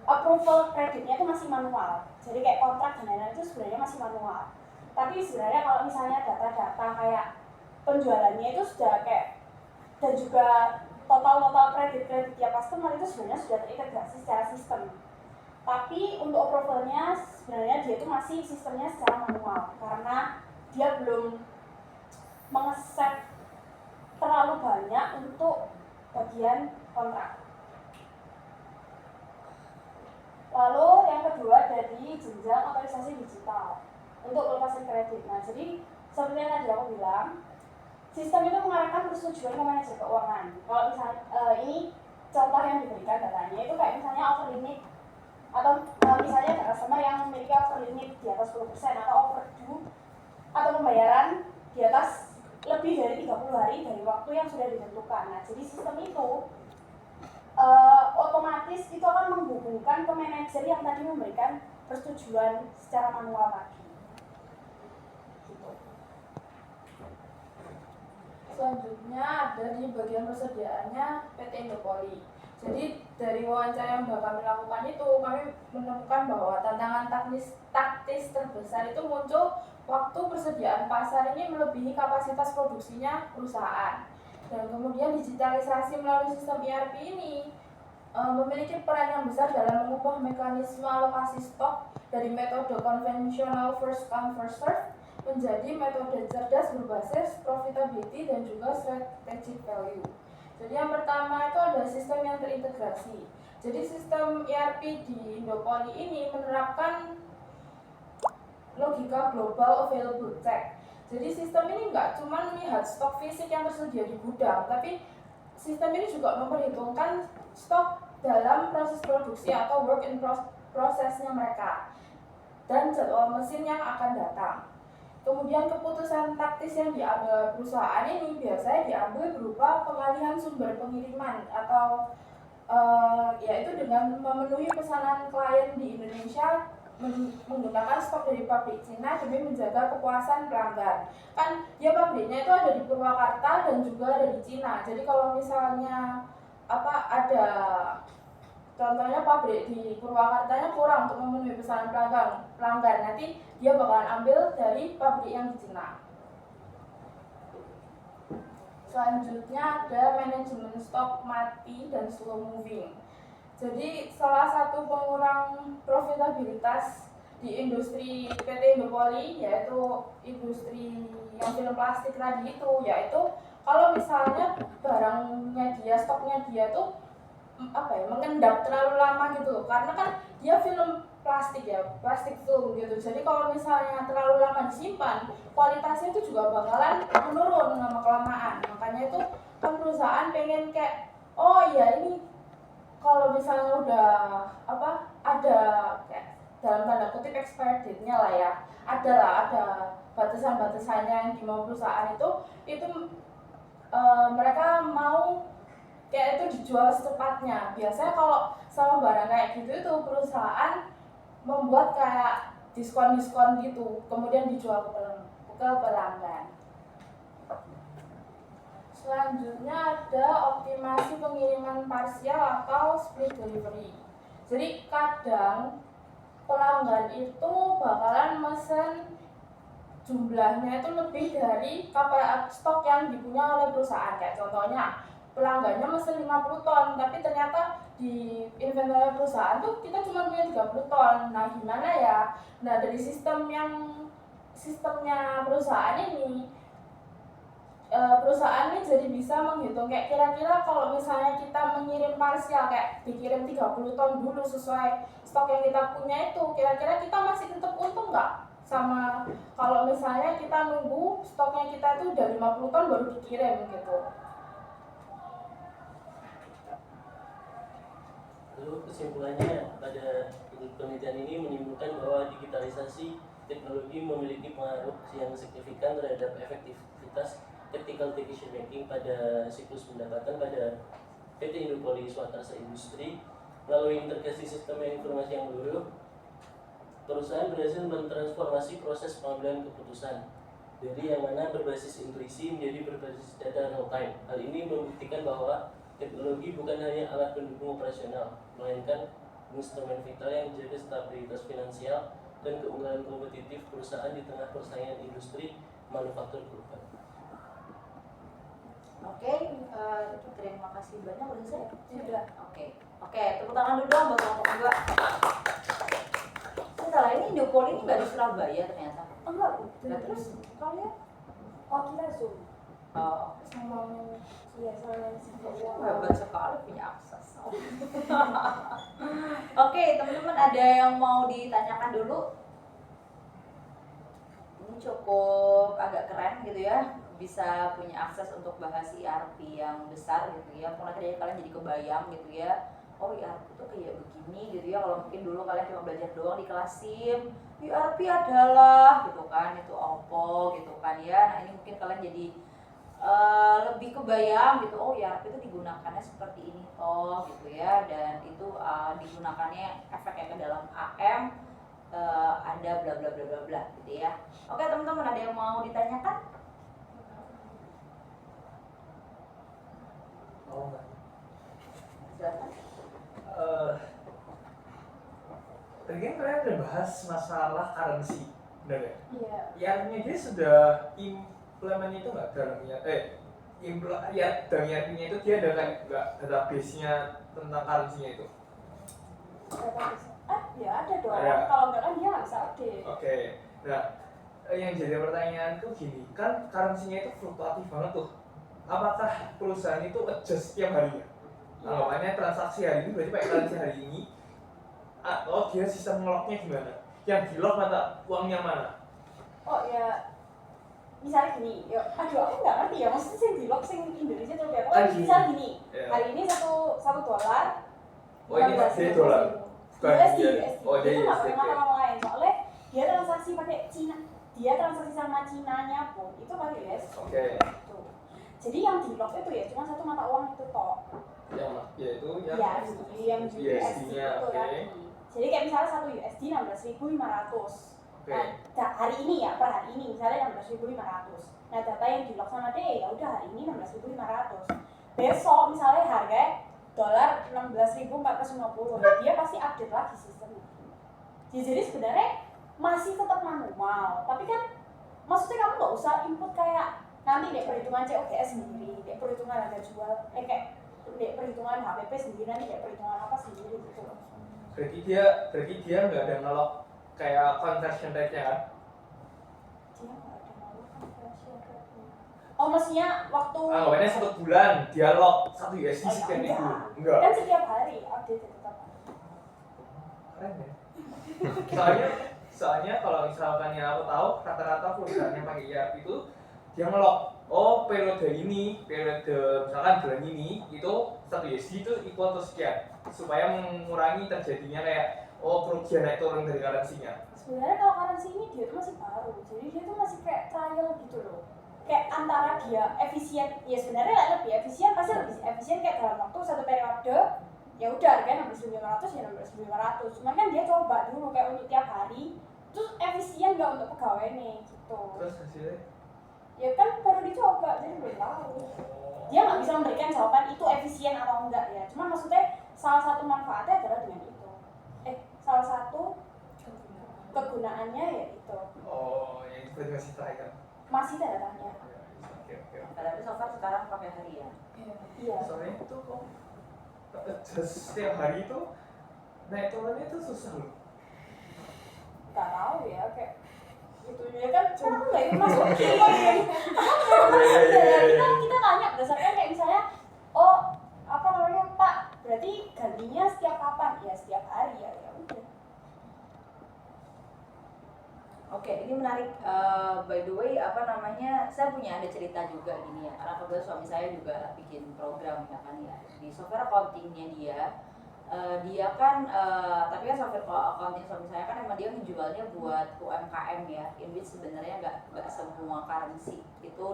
approval kreditnya itu masih manual. Jadi kayak kontrak dan lain-lain itu sebenarnya masih manual. Tapi sebenarnya kalau misalnya data-data kayak penjualannya itu sudah kayak, dan juga total kredit tiap customer itu sebenarnya sudah terintegrasi secara sistem. Tapi untuk approvalnya sebenarnya dia itu masih sistemnya secara manual karena dia belum mengeset terlalu banyak untuk bagian kontrak. Lalu yang kedua dari jenjang otorisasi digital untuk pelepasan kredit. Nah, jadi seperti yang tadi aku bilang, sistem itu mengarahkan persetujuan ke manajer keuangan. Kalau misalnya ini contoh yang diberikan datanya itu kayak misalnya over limit atau misalnya ada customer yang memiliki over limit di atas 10% atau overdue atau pembayaran di atas lebih dari 30 hari dari waktu yang sudah ditentukan. Nah, jadi sistem itu otomatis itu akan menghubungkan ke manajer yang tadi memberikan persetujuan secara manual tadi. Gitu. Selanjutnya ada di bagian persediaannya PT Indopoli. Jadi dari wawancara yang sudah kami lakukan itu, kami menemukan bahwa tantangan taktis terbesar itu muncul waktu persediaan pasar ini melebihi kapasitas produksinya perusahaan. Dan kemudian digitalisasi melalui sistem ERP ini memiliki peran yang besar dalam mengubah mekanisme alokasi stok dari metode konvensional first come first serve menjadi metode cerdas berbasis profitability dan juga strategic value. Jadi yang pertama itu ada sistem yang terintegrasi. Jadi sistem ERP di Indopoli ini menerapkan logika global available tech. Jadi sistem ini nggak cuma melihat stok fisik yang tersedia di gudang, tapi sistem ini juga memperhitungkan stok dalam proses produksi atau work in prosesnya mereka dan jadwal mesin yang akan datang. Kemudian keputusan taktis yang diambil perusahaan ini biasanya diambil berupa pengalihan sumber pengiriman atau yaitu dengan memenuhi pesanan klien di Indonesia menggunakan stok dari pabrik Cina demi menjaga kepuasan pelanggan. Kan dia pabriknya itu ada di Purwakarta dan juga ada di Cina. Jadi kalau misalnya ada contohnya pabrik di Purwakartanya kurang untuk memenuhi pesanan pelanggan, nanti dia bakalan ambil dari pabrik yang di Cina. Selanjutnya ada manajemen stok mati dan slow moving. Jadi salah satu pengurang profitabilitas di industri PT Indopoli yaitu industri yang film plastik tadi itu, yaitu kalau misalnya barangnya dia, stoknya dia tuh mengendap terlalu lama gitu, karena kan dia film plastik ya, plastik film gitu. Jadi kalau misalnya terlalu lama disimpan, kualitasnya itu juga bakalan menurun lama kelamaan. Makanya itu kan perusahaan pengen kayak, oh iya ini kalau misalnya udah ada kayak dalam tanda kutip expired date-nya lah ya, ada batasan-batasannya yang dimau perusahaan itu mereka mau kayak itu dijual secepatnya. Biasanya kalau sama barang kayak gitu itu perusahaan membuat kayak diskon-diskon gitu, kemudian dijual ke pelanggan. Selanjutnya ada optimasi pengiriman parsial atau split delivery. Jadi kadang pelanggan itu bakalan mesen jumlahnya itu lebih dari stok yang dipunya oleh perusahaan. Kayak contohnya pelanggannya mesen 50 ton, tapi ternyata di inventory perusahaan tuh kita cuma punya 30 ton. Nah gimana ya? Nah dari sistemnya perusahaan ini, perusahaan ini jadi bisa menghitung kayak kira-kira kalau misalnya kita mengirim parsial kayak dikirim 30 ton dulu sesuai stok yang kita punya itu, kira-kira kita masih tetap untung nggak? Sama kalau misalnya kita nunggu stoknya kita itu udah 50 ton baru dikirim gitu. Lalu kesimpulannya pada penelitian ini menyimpulkan bahwa digitalisasi teknologi memiliki pengaruh yang signifikan terhadap efektivitas tactical decision making pada siklus pendapatan pada PT Indopoli Swatasa Industri. Melalui integrasi sistem informasi yang menyeluruh, perusahaan berhasil mentransformasi proses pengambilan keputusan dari yang mana berbasis intuisi menjadi berbasis data real time. Hal ini membuktikan bahwa teknologi bukan hanya alat pendukung operasional, melainkan instrumen vital yang menjaga stabilitas finansial dan keunggulan kompetitif perusahaan di tengah persaingan industri manufaktur global. Oke, terima kasih banyak. Udah selesai? Sudah. Oke, tepuk tangan dulu dong buat kelompok kedua. Setelah ini Joko ini nggak di Surabaya ternyata. Enggak, Bu. Nah, terus kalian? Oh, kita Zoom. Oh, Sama iya, sama hebat sekali punya akses. Oke, teman-teman ada yang mau ditanyakan dulu? Ini cukup agak keren gitu ya, bisa punya akses untuk bahas ERP yang besar gitu ya. Mulai dari kalian jadi kebayang gitu ya. Oh, ERP itu kayak begini gitu ya. Kalau mungkin dulu kalian cuma belajar doang di kelas SIM, ERP adalah gitu kan, itu Oppo gitu kan ya. Nah, ini mungkin kalian jadi lebih kebayang gitu, oh ya itu digunakannya seperti ini toh gitu ya, dan itu digunakannya efeknya ke dalam AM, ada bla bla bla bla bla gitu ya. Oke teman-teman, ada yang mau ditanyakan? Mau nggak? Silakan. Tadi kan kalian udah bahas masalah currency, benar ya? Iya. Yang dia sudah implement itu nggak dalamnya? Dalam ERP-nya itu dia ada kayak nggak database-nya tentang currency-nya itu? Ya ada dong. Ada. Kalau enggak kan dia nggak bisa update. Oke, nah yang jadi pertanyaan tuh gini, kan currency-nya itu fluktuatif banget tuh. Apakah perusahaan itu adjust setiap harinya? Anggapannya transaksi hari ini berarti pakai currency hari ini, atau dia sistem ngeloknya gimana? Yang di lock mata uangnya mana? Oh ya, misalnya gini, yuk, aduh aku nggak ngerti ya, maksudnya sing di lock sing Indonesia tuh ya. Kan Pokoknya gini. misalnya gini, Ya. hari ini satu dolar. Oh ini 16.000. masih dolar? Bukan USD, dia. USD. Oh dia Itu nggak pakai USD. mata uang lain, soalnya dia transaksi pakai Cina, dia transaksi sama Cinanya pun itu pakai USD. Oke. Gitu. Jadi yang di lock itu ya cuma satu mata uang itu toh. Yang yaitu yang Ya, yang USD USD-nya, itu oke. tadi. Jadi kayak misalnya satu USD 16.500. Oke. Nah, hari ini ya, per hari ini misalnya 16.500. Nah, data yang di lock sama dia ya udah hari ini 16.500. Besok misalnya harga dolar 16.450, ya dia pasti update lagi sistemnya. Ya, jadi sebenarnya masih tetap manual, tapi kan maksudnya kamu nggak usah input kayak nanti deh perhitungan COGS sendiri, deh perhitungan harga jual, kayak deh perhitungan HPP sendiri, nanti deh perhitungan apa sendiri gitu. Berarti dia nggak ada ngelok kayak conversion rate-nya kan? Dia nggak ada malu kan versi apa. Oh, maksudnya waktu Anggapannya 1 bulan dia lock 1 USD sekian itu. Enggak. kan setiap hari update tetap. Keren ya. Soalnya kalau misalkan yang aku tahu rata-rata perusahaan yang pakai ERP itu dia ngelok, oh periode misalkan bulan ini itu 1 USD itu equal to sekian, supaya mengurangi terjadinya kayak kerugian naik turun dari currency-nya. Sebenarnya kalau currency ini dia tuh masih baru, jadi dia tuh masih kayak trial gitu loh. Kayak antara dia efisien, ya sebenarnya lebih efisien, pasti lebih efisien kayak dalam waktu satu periode. Ya udah harganya 16.500 ya 16.500. Cuman kan dia coba dulu kayak untuk tiap hari, terus efisien nggak untuk pegawai nih gitu. Terus hasilnya? Ya kan baru dicoba, jadi belum tahu. Dia nggak bisa memberikan jawaban itu efisien atau enggak ya. Cuman maksudnya salah satu manfaatnya adalah dengan itu. Salah satu kegunaannya ya itu. Oh, yang itu berarti masih trial. Masih tanda tanya. Oke. Tapi so far sekarang pakai harian. Iya. Soalnya itu kok setiap hari itu naik turunnya itu susah loh. Nggak tahu ya, kayak itu ya kan aku nggak ikut masuk kita nanya berdasarkan kayak misalnya, oh apa namanya Pak, berarti gantinya setiap kapan? Ya setiap hari ya udah. Oke, ini menarik. By the way, saya punya ada cerita juga gini ya. Karena kebetulan suami saya juga bikin program ya kan ya. Di software accountingnya dia kan, tapi kan software accounting suami saya kan emang dia menjualnya buat UMKM ya. In which sebenarnya nggak semua currency itu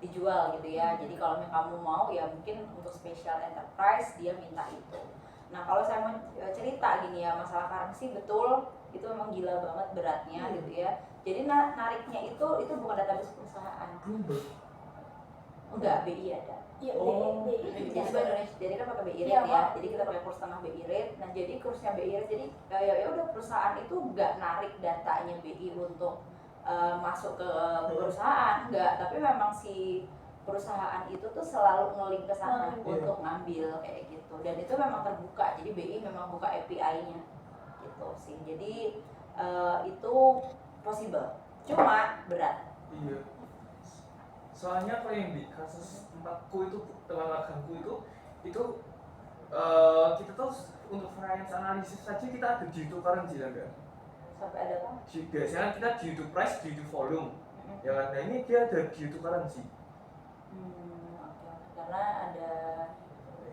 dijual gitu ya. Jadi kalau kamu mau ya mungkin untuk special enterprise dia minta itu. Nah kalau saya mau cerita gini ya, masalah currency betul itu memang gila banget beratnya gitu ya. Jadi nariknya itu bukan database perusahaan. Enggak, BI ada. Iya, Jadi Indonesia, jadi kan pakai BI rate ya. Jadi kita pakai kurs tengah BI rate. Nah jadi kursnya BI rate, jadi ya udah perusahaan itu nggak narik datanya BI untuk masuk ke perusahaan, enggak. Tapi memang si perusahaan itu tuh selalu nge-link ke sana Iya. untuk ngambil kayak gitu, dan itu memang terbuka, jadi BI memang buka API-nya gitu sih. Jadi itu possible, cuma berat. Iya. Soalnya kalau yang di kasus tempatku itu, tempat magangku itu kita tuh untuk variance analisis saja kita ada due to currency kan kan? Sampai ada apa? Biasanya kita due to price, due to volume. Ya kan? Nah ini dia ada due to currency. Oke. Karena ada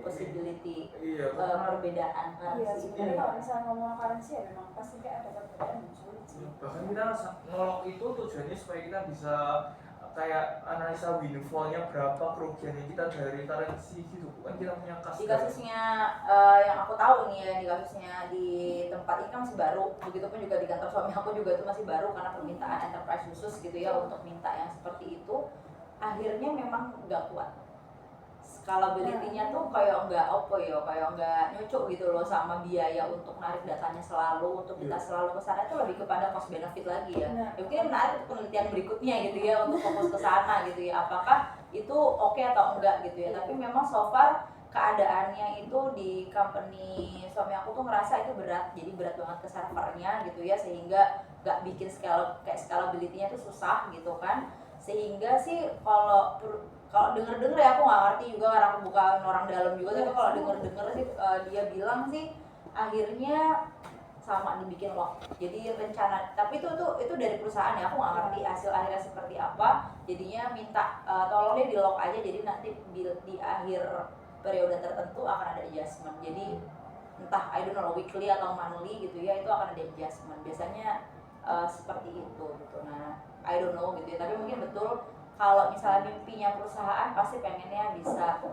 possibility Iya, karena perbedaan Iya, currency. sebenarnya kalau misalnya ngomong currency ya memang pasti kayak ada perbedaan yang sulit sih. bahkan kita nolok itu tujuannya supaya kita bisa kayak analisa windfall-nya berapa, kerugian yang kita dari currency gitu, bukan kita punya kas. Di kasusnya yang aku tahu nih ya, di kasusnya di tempat ini kan masih baru, begitupun juga di kantor suami aku juga itu masih baru karena permintaan enterprise khusus gitu ya untuk minta yang seperti itu, akhirnya memang nggak kuat. Scalability-nya tuh kayak nggak nyocok gitu loh sama biaya untuk narik datanya selalu, untuk kita selalu ke sana itu lebih kepada cost benefit lagi ya. Ya mungkin menarik penelitian berikutnya gitu ya untuk fokus ke sana gitu ya. Apakah itu oke atau enggak gitu ya. Tapi memang so far keadaannya itu di company suami aku tuh ngerasa itu berat, jadi berat banget ke servernya gitu ya, sehingga nggak bikin scalability-nya tuh susah gitu kan. Sehingga sih kalau denger ya, aku nggak ngerti juga karena aku bukan orang dalam juga, tapi kalau denger sih dia bilang sih akhirnya sama dibikin lock. Jadi rencana, tapi itu dari perusahaan ya, aku nggak ngerti hasil akhirnya seperti apa. Jadinya minta tolong dia di lock aja, jadi nanti di akhir periode tertentu akan ada adjustment. Jadi entah I don't know weekly atau monthly gitu ya, itu akan ada adjustment. Biasanya seperti itu gitu. Nah I don't know gitu ya, tapi mungkin betul kalau misalnya mimpinya perusahaan pasti pengennya bisa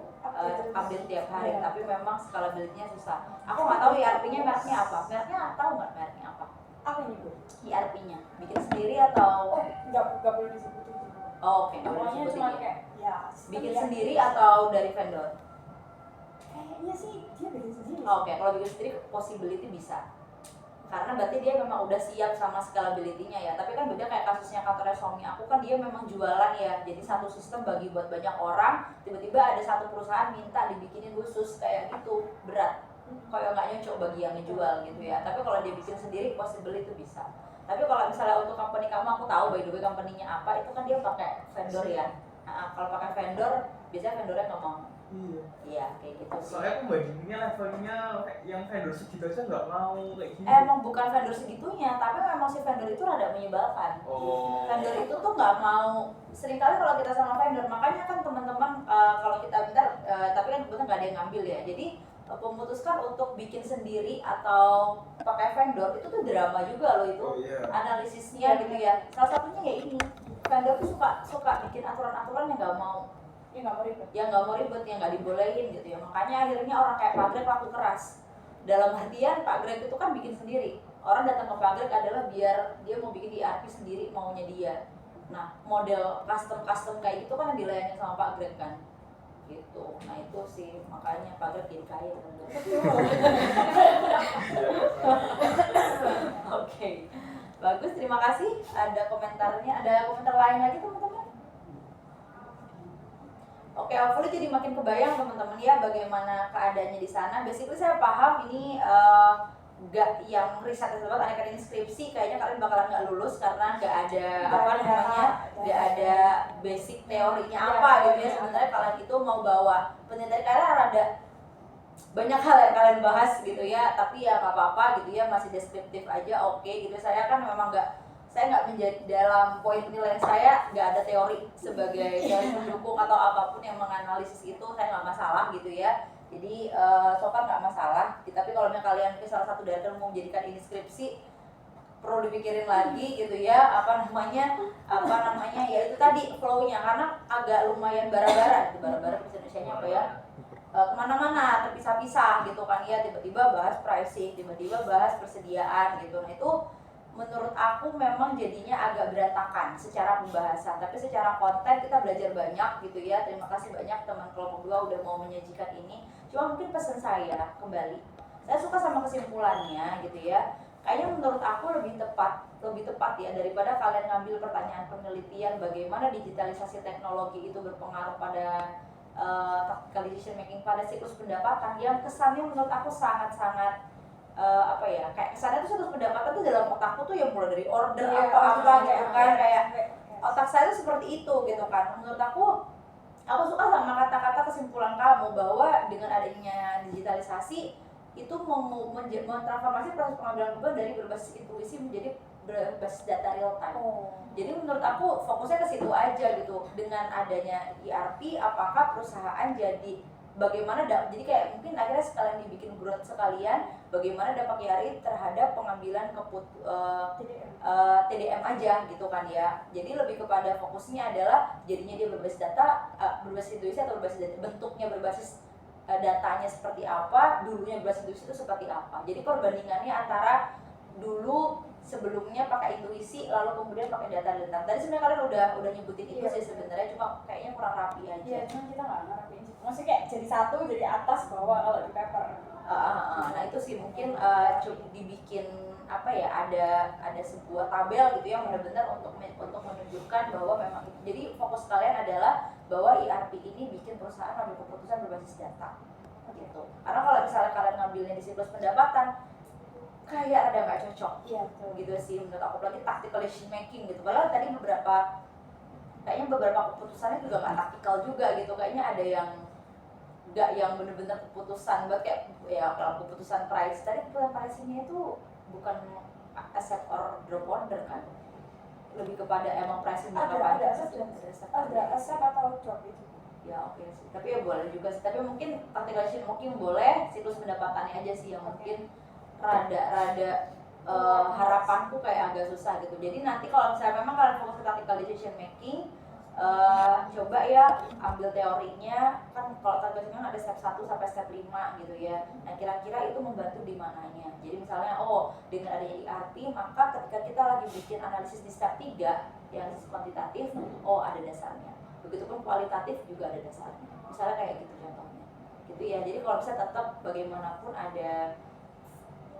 update tiap hari, tapi memang scalability-nya susah. Aku nggak tahu ERP-nya mereknya apa. Mereknya tahu nggak mereknya apa? Apa ini Bu? ERP-nya bikin sendiri atau? Nggak perlu disebutin sih Bu. Oh, oke, nggak boleh Pokoknya disebutin cuma ya. kayak ya Bikin sistem sendiri ERP. atau dari vendor? Kayaknya sih dia bikin sendiri. Oke, kalau bikin sendiri possibility bisa. Karena berarti dia memang udah siap sama scalability-nya ya. Tapi kan beda kayak kasusnya kantornya suami aku, kan dia memang jualan ya. Jadi satu sistem bagi buat banyak orang, tiba-tiba ada satu perusahaan minta dibikinin khusus kayak gitu, berat. Kayak nggak nyocok bagi yang ngejual gitu ya. Tapi kalau dia bikin sendiri possible itu bisa. Tapi kalau misalnya untuk company kamu, aku tahu by the way company-nya apa, itu kan dia pakai vendor ya. Nah, kalau pakai vendor, biasanya vendornya nggak mau. Iya, kayak gitu sih. Soalnya aku bandinginnya levelnya yang vendor segitu aja nggak mau kayak gitu. Emang bukan vendor segitunya, tapi memang si vendor itu rada menyebalkan. Vendor itu tuh nggak mau, seringkali kalau kita sama vendor, makanya kan teman-teman kalau kita bentar, tapi kan kebetulan nggak ada yang ngambil ya. Jadi memutuskan untuk bikin sendiri atau pakai vendor itu tuh drama juga loh itu. Analisisnya gitu ya. Salah satunya ya ini, vendor tuh suka bikin aturan-aturan yang nggak mau. Yang nggak mau ribet, yang nggak dibolehin gitu ya. Makanya akhirnya orang kayak Pak Greg laku keras. Dalam artian Pak Greg itu kan bikin sendiri. Orang datang ke Pak Greg adalah biar dia mau bikin ERP sendiri maunya dia. Nah model custom kayak gitu kan yang dilayani sama Pak Greg kan. Gitu. Nah itu sih makanya Pak Greg jadi kaya kan. Oke. Bagus, terima kasih. Ada komentarnya, ada komentar lain lagi teman-teman? Oke, hopefully jadi makin kebayang teman-teman ya bagaimana keadaannya di sana. Basically saya paham ini nggak yang riset tersebut, anak ini skripsi kayaknya kalian bakalan nggak lulus karena nggak ada basic teorinya apa gitu ya. Sebenarnya kalian itu mau bawa penelitian kalian ada banyak hal yang kalian bahas gitu ya, tapi ya nggak apa-apa gitu ya, masih deskriptif aja oke gitu. Saya kan memang saya nggak menjadi dalam poin penilaian saya nggak ada teori sebagai teori pendukung atau apapun yang menganalisis itu, saya nggak masalah gitu ya. Jadi so far nggak masalah. Tapi kalau misalnya kalian ke salah satu dari mau menjadikan ini skripsi, perlu dipikirin lagi gitu ya, apa namanya ya itu tadi flow-nya, karena agak lumayan bara-bara gitu. Bara-bara bahasa Indonesianya apa ya, kemana-mana terpisah-pisah gitu kan ya, tiba-tiba bahas pricing, tiba-tiba bahas persediaan gitu. Nah itu menurut aku memang jadinya agak berantakan secara pembahasan, tapi secara konten kita belajar banyak gitu ya. Terima kasih banyak teman kelompok 2 udah mau menyajikan ini. Cuma mungkin pesan saya kembali, saya suka sama kesimpulannya gitu ya. kayaknya menurut aku lebih tepat ya daripada kalian ngambil pertanyaan penelitian bagaimana digitalisasi teknologi itu berpengaruh pada tactical decision making pada siklus pendapatan, yang kesannya menurut aku sangat-sangat kayak kesannya tuh siklus pendapatan tuh dalam otakku tuh yang mulai dari order apa gitu kan, kayak otak saya tuh seperti itu gitu kan. Menurut aku suka sama kata-kata kesimpulan kamu bahwa dengan adanya digitalisasi itu mentransformasi proses pengambilan keputusan dari berbasis intuisi menjadi berbasis data real time. Jadi menurut aku fokusnya ke situ aja gitu. Dengan adanya ERP, apakah perusahaan jadi bagaimana jadi kayak mungkin akhirnya sekalian dibikin growth sekalian bagaimana dampak ERP terhadap pengambilan TDM aja gitu kan ya. Jadi lebih kepada fokusnya adalah jadinya dia berbasis data, berbasis intuisi atau berbasis data, bentuknya berbasis datanya seperti apa, dulunya berbasis intuisi itu seperti apa. Jadi perbandingannya antara dulu sebelumnya pakai intuisi lalu kemudian pakai data. Tadi sebenarnya kalian udah nyebutin itu sih sebenarnya, cuma kayaknya kurang rapi aja. Iya, cuma kita nggak ngerapiin. Maksudnya kayak jadi satu, jadi atas bawah kalau di paper. Nah itu sih mungkin dibikin ada sebuah tabel gitu yang benar-benar untuk menunjukkan bahwa memang itu. Jadi fokus kalian adalah bahwa ERP ini bikin perusahaan ambil keputusan berbasis data gitu. Karena kalau misalnya kalian ngambilnya di siklus pendapatan kayak ada nggak cocok gitu sih menurut aku, apalagi tactical decision making gitu. Padahal tadi beberapa keputusannya juga nggak taktikal juga gitu, kayaknya ada yang nggak yang bener-bener keputusan buat kayak ya kalau keputusan price tadi, keputusan pricingnya itu bukan accept or drop order kan, lebih kepada emang pricing ada accept atau drop itu ya. Oke sih, tapi ya boleh juga sih, tapi mungkin tactical decision mungkin boleh, siklus pendapatannya aja sih yang mungkin rada harapanku kayak agak susah gitu. Jadi nanti kalau misalnya memang kalian fokus ke tactical decision making, coba ya ambil teorinya kan. Kalau tactical decision making ada step 1 sampai step 5 gitu ya. Nah kira-kira itu membantu di mananya. Jadi misalnya dengan adanya ERP, maka ketika kita lagi bikin analisis di step 3 yang analisis kuantitatif, ada dasarnya. Begitupun kualitatif juga ada dasarnya. Misalnya kayak gitu contohnya. Gitu ya. Jadi kalau bisa tetap bagaimanapun ada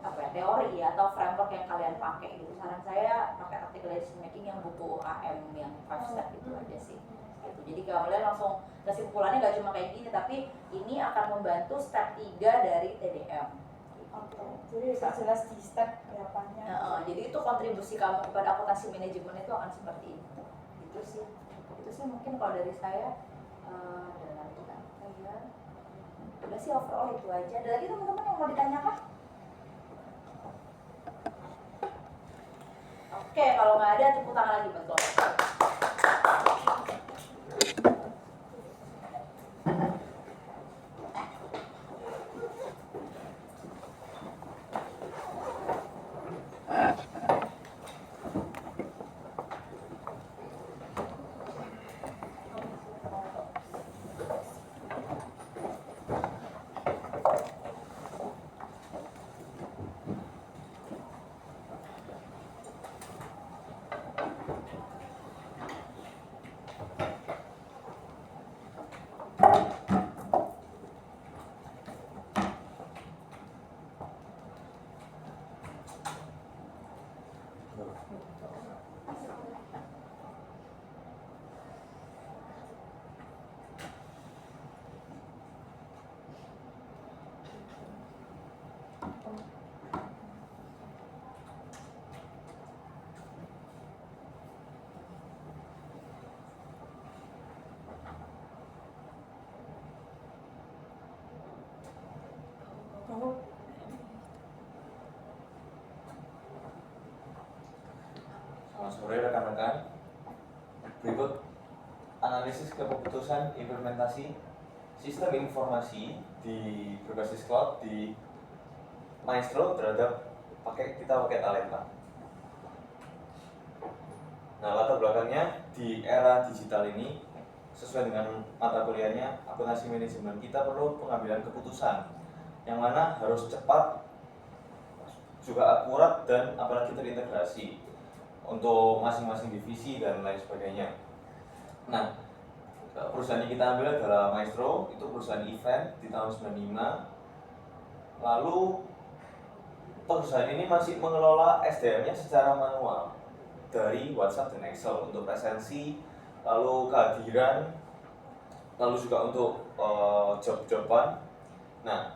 teori ya atau framework yang kalian pakai gitu. Saran saya pakai tactical decision making yang buku AM yang 5 step itu aja sih gitu. Jadi kalian langsung kesimpulannya nggak cuma kayak gini, tapi ini akan membantu step 3 dari TDM gitu. Jadi jelas di step berapanya. Jadi itu kontribusi kamu kepada akuntansi manajemen itu akan seperti itu. Itu sih mungkin kalau dari saya. Ada lagi kan? Udah sih overall itu aja. Ada lagi teman-teman yang mau ditanyakan? Oke, kalau nggak ada tepuk tangan lagi buat Bapak. Selamat sore rekan-rekan. Berikut analisis keputusan implementasi sistem informasi di berbasis cloud di Maestro terhadap kita pakai Talenta. Nah, latar belakangnya di era digital ini sesuai dengan mata kuliahnya akuntansi manajemen, kita perlu pengambilan keputusan yang mana harus cepat, juga akurat, dan apalagi terintegrasi untuk masing-masing divisi dan lain sebagainya. Nah, perusahaan yang kita ambil adalah Maestro, itu perusahaan event di tahun 95. Lalu perusahaan ini masih mengelola SDM-nya secara manual dari WhatsApp dan Excel untuk presensi, lalu kehadiran, lalu juga untuk job-joban. Nah,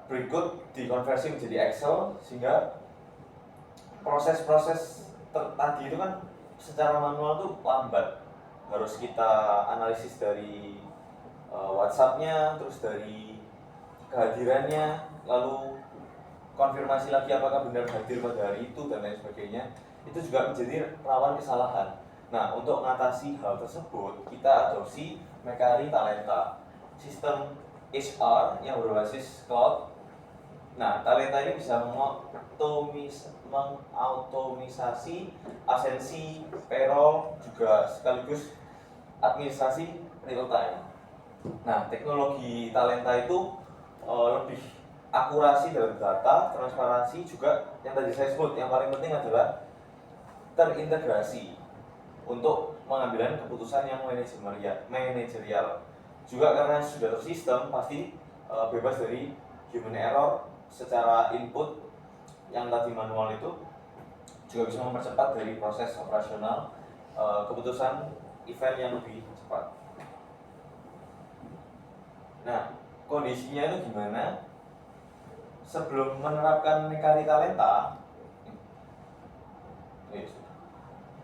berikut dikonversi menjadi Excel sehingga proses-proses tadi itu kan secara manual tuh lambat. Harus kita analisis dari WhatsApp-nya, terus dari kehadirannya, lalu konfirmasi lagi apakah benar hadir pada hari itu dan lain sebagainya. Itu juga menjadi rawan kesalahan. Nah, untuk mengatasi hal tersebut, kita adopsi Mekari Talenta, sistem HR yang berbasis cloud. Nah, Talenta ini bisa mengautomisasi asensi, payroll, juga sekaligus administrasi real time. Nah, teknologi Talenta itu lebih akurasi dalam data, transparansi, juga yang tadi saya sebut, yang paling penting adalah terintegrasi untuk mengambil keputusan yang manajerial. Juga karena sudah tersistem, pasti bebas dari human error secara input yang tadi manual itu, juga bisa mempercepat dari proses operasional keputusan event yang lebih cepat. Nah, kondisinya itu gimana? Sebelum menerapkan Mekari Talenta,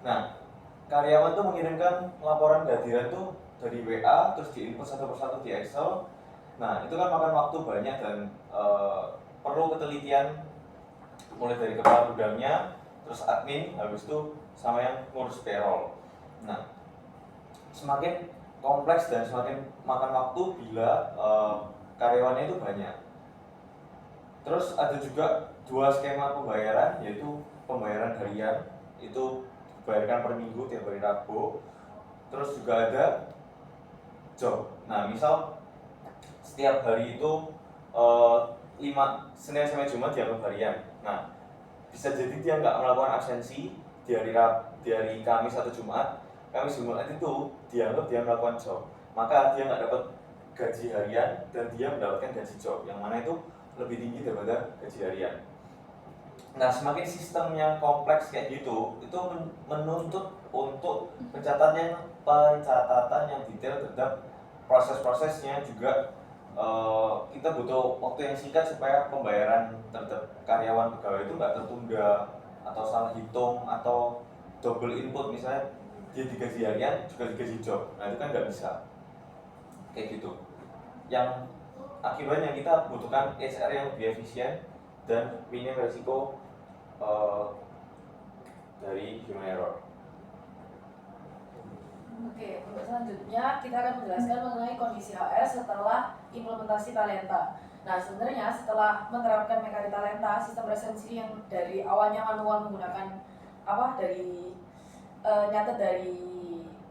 nah, karyawan tuh mengirimkan laporan kehadiran tuh dari WA, terus diinput satu persatu di Excel. Nah, itu kan makan waktu banyak dan perlu ketelitian, mulai dari kepala gudangnya, terus admin, habis itu sama yang ngurus payroll. Nah, semakin kompleks dan semakin makan waktu bila karyawannya itu banyak. Terus ada juga dua skema pembayaran, yaitu pembayaran harian, itu dibayarkan per minggu tiap hari Rabu. Terus juga ada job. Nah, misal setiap hari itu 5 Senin sampai Jumat dianggap harian. Nah, bisa jadi dia nggak melakukan absensi di hari Kamis atau Jumat. Kamis Jumat itu dianggap dia melakukan job. Maka dia nggak dapat gaji harian dan dia mendapatkan gaji job, yang mana itu lebih tinggi daripada gaji harian. Nah, semakin sistemnya kompleks kayak gitu, itu menuntut untuk pencatatan yang detail terhadap proses-prosesnya. Juga kita butuh waktu yang singkat supaya pembayaran terhadap karyawan pegawai itu nggak tertunda atau salah hitung atau double input, misalnya dia digaji harian juga digaji job. Nah, itu kan nggak bisa kayak gitu. Yang akibatnya kita butuhkan HR yang lebih efisien dan minim resiko dari human error. Oke, untuk selanjutnya kita akan menjelaskan mengenai kondisi HR setelah implementasi Talenta. Nah, sebenarnya setelah menerapkan Mekari Talenta, sistem presensi yang dari awalnya manual menggunakan nyatet dari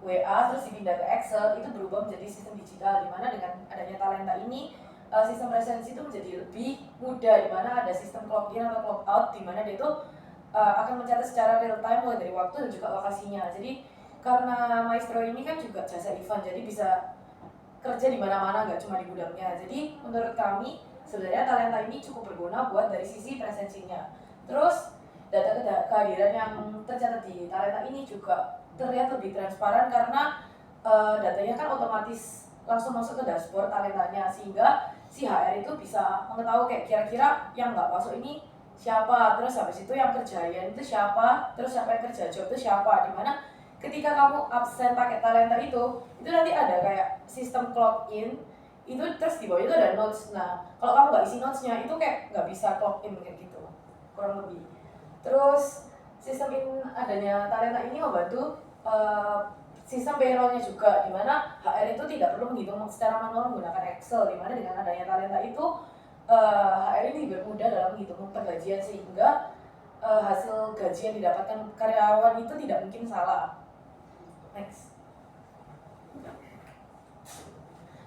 WA terus dipindah ke Excel, itu berubah menjadi sistem digital, di mana dengan adanya Talenta ini sistem presensi itu menjadi lebih mudah, di mana ada sistem clock in atau clock out, di mana dia itu akan mencatat secara real time mulai dari waktu dan juga lokasinya. Jadi karena Maestro ini kan juga jasa event, jadi bisa kerja di mana-mana, nggak cuma di gudangnya. Jadi menurut kami sebenarnya Talenta ini cukup berguna buat dari sisi presensinya. Terus data kehadiran yang tercatat di Talenta ini juga terlihat lebih transparan karena datanya kan otomatis langsung masuk ke dashboard Talentanya, sehingga si HR itu bisa mengetahui kayak kira-kira yang nggak masuk ini siapa, terus habis itu yang kerja harian itu siapa, terus siapa yang kerja job itu siapa. Dimana ketika kamu absen pakai Talenta itu nanti ada kayak sistem clock in itu, terus di bawah itu ada notes. Nah, kalau kamu nggak isi notesnya itu kayak nggak bisa clock in kayak gitu kurang lebih. Terus sistem adanya Talenta ini membantu sistem payrollnya juga, di mana HR itu tidak perlu menghitung secara manual menggunakan Excel, di mana dengan adanya Talenta itu HR ini bermudah dalam menghitung pergajian, sehingga hasil gaji yang didapatkan karyawan itu tidak mungkin salah. Next.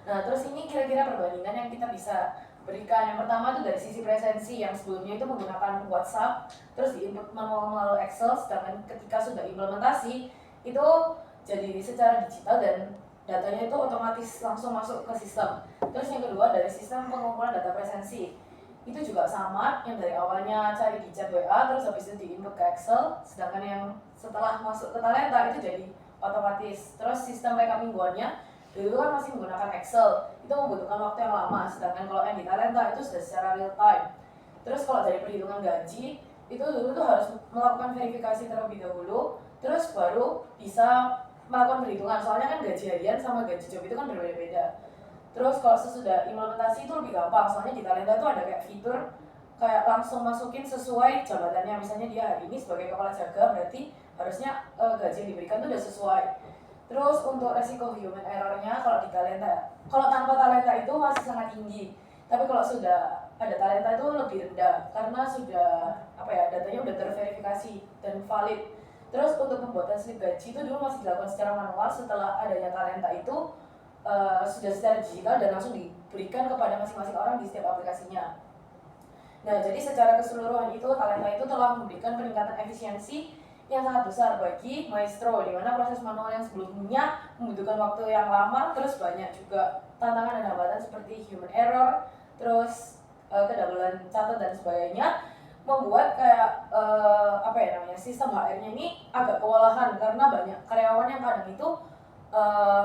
Nah, terus ini kira-kira perbandingan yang kita bisa berikan. Yang pertama itu dari sisi presensi, yang sebelumnya itu menggunakan WhatsApp, terus diinput manual Excel, sedangkan ketika sudah implementasi itu jadi secara digital dan datanya itu otomatis langsung masuk ke sistem. Terus yang kedua dari sistem pengumpulan data presensi. itu juga sama, yang dari awalnya cari di chat WA terus habis itu di input ke Excel, sedangkan yang setelah masuk ke Talenta itu jadi otomatis. Terus sistem rekap mingguannya dulu kan masih menggunakan Excel, itu membutuhkan waktu yang lama, sedangkan kalau yang di Talenta itu sudah secara real time. Terus kalau dari perhitungan gaji itu dulu tuh harus melakukan verifikasi terlebih dahulu, terus baru bisa melakukan perhitungan, soalnya kan gaji harian sama gaji job itu kan berbeda-beda. Terus kalau sesudah implementasi itu lebih gampang, soalnya di Talenta itu ada kayak fitur kayak langsung masukin sesuai jabatannya. Misalnya dia hari ini sebagai kepala jaga, berarti harusnya gaji yang diberikan itu udah sesuai. Terus untuk resiko human error-nya kalau di Talenta, kalau tanpa Talenta itu masih sangat tinggi. Tapi kalau sudah ada Talenta itu lebih rendah karena sudah datanya udah terverifikasi dan valid. Terus untuk pembuatan slip gaji itu dulu masih dilakukan secara manual, setelah adanya Talenta itu sudah secara digital dan langsung diberikan kepada masing-masing orang di setiap aplikasinya. Nah, jadi secara keseluruhan itu Talenta itu telah memberikan peningkatan efisiensi yang sangat besar bagi Maestro, di mana proses manual yang sebelumnya membutuhkan waktu yang lama, terus banyak juga tantangan dan hambatan seperti human error, terus kedabelan catat dan sebagainya, membuat kayak sistem HR-nya ini agak kewalahan karena banyak karyawan yang kadang itu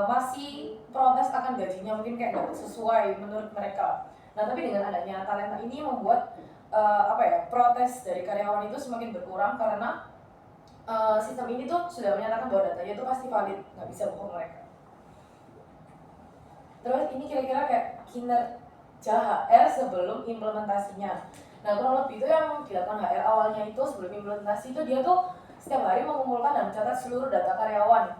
masih protes akan gajinya mungkin kayak nggak sesuai menurut mereka. Nah, tapi dengan adanya Talenta ini membuat protes dari karyawan itu semakin berkurang karena sistem ini tuh sudah menyatakan bahwa datanya itu pasti valid, nggak bisa bohong mereka. Terus ini kira-kira kayak kinerja HR sebelum implementasinya. Nah, kurang lebih itu yang dilakukan HR awalnya itu sebelum implementasi itu dia tuh setiap hari mengumpulkan dan mencatat seluruh data karyawan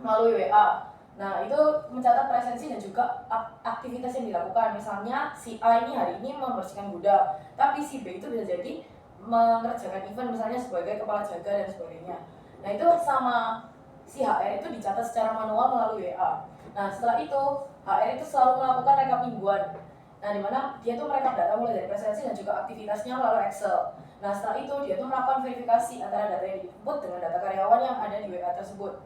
melalui WA. Nah, itu mencatat presensi dan juga aktivitas yang dilakukan. Misalnya si A ini hari ini membersihkan gudang, tapi si B itu bisa jadi mengerjakan event misalnya sebagai kepala jaga dan sebagainya. Nah, itu sama si HR itu dicatat secara manual melalui WA. Nah, setelah itu HR itu selalu melakukan rekap mingguan. Nah, di mana dia tuh merekap data mulai dari presensi dan juga aktivitasnya melalui Excel. Nah, setelah itu dia tuh melakukan verifikasi antara data yang diinput dengan data karyawan yang ada di WA tersebut.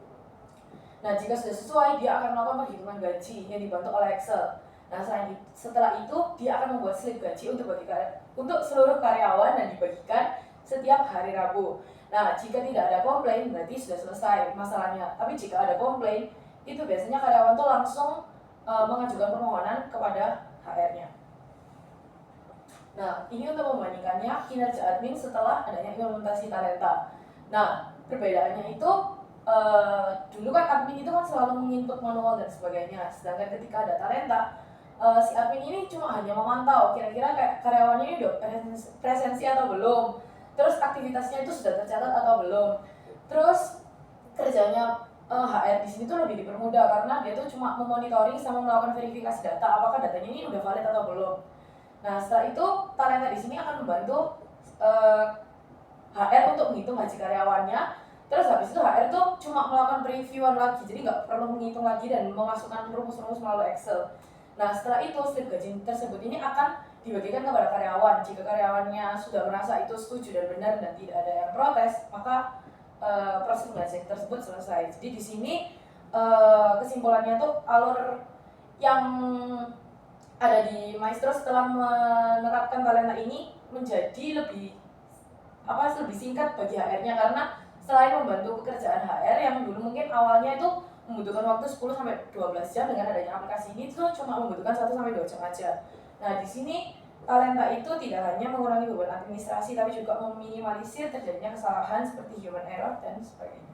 Nah, jika sudah sesuai, dia akan melakukan perhitungan gaji yang dibantu oleh Excel. Nah, setelah itu dia akan membuat slip gaji untuk seluruh karyawan dan dibagikan setiap hari Rabu. Nah, jika tidak ada komplain berarti sudah selesai masalahnya. Tapi jika ada komplain, itu biasanya karyawan tuh langsung mengajukan permohonan kepada HR-nya. Nah, ini untuk membandingkannya kinerja admin setelah adanya implementasi Talenta. Nah, perbedaannya itu dulu kan admin itu kan selalu menginput manual dan sebagainya, sedangkan ketika ada Talenta, si admin ini cuma hanya memantau kira-kira kayak karyawannya ini udah presensi atau belum, terus aktivitasnya itu sudah tercatat atau belum, terus kerjanya HR di sini tuh lebih dipermudah karena dia tuh cuma memonitoring sama melakukan verifikasi data apakah datanya ini udah valid atau belum. Nah, setelah itu Talenta di sini akan membantu HR untuk menghitung gaji karyawannya. Terus habis itu HR tuh cuma melakukan previewan lagi, jadi nggak perlu menghitung lagi dan memasukkan rumus-rumus melalui Excel. Nah, setelah itu slip gaji tersebut ini akan dibagikan kepada karyawan. Jika karyawannya sudah merasa itu setuju dan benar dan tidak ada yang protes, maka proses gaji tersebut selesai. Jadi di sini kesimpulannya tuh alur yang ada di Maestro setelah menerapkan Talenta ini menjadi lebih singkat bagi HR-nya karena selain membantu pekerjaan HR yang dulu mungkin awalnya itu membutuhkan waktu 10-12 jam, dengan adanya aplikasi ini itu cuma membutuhkan 1-2 jam aja. Nah, di sini Talenta itu tidak hanya mengurangi beban administrasi tapi juga meminimalisir terjadinya kesalahan seperti human error dan sebagainya.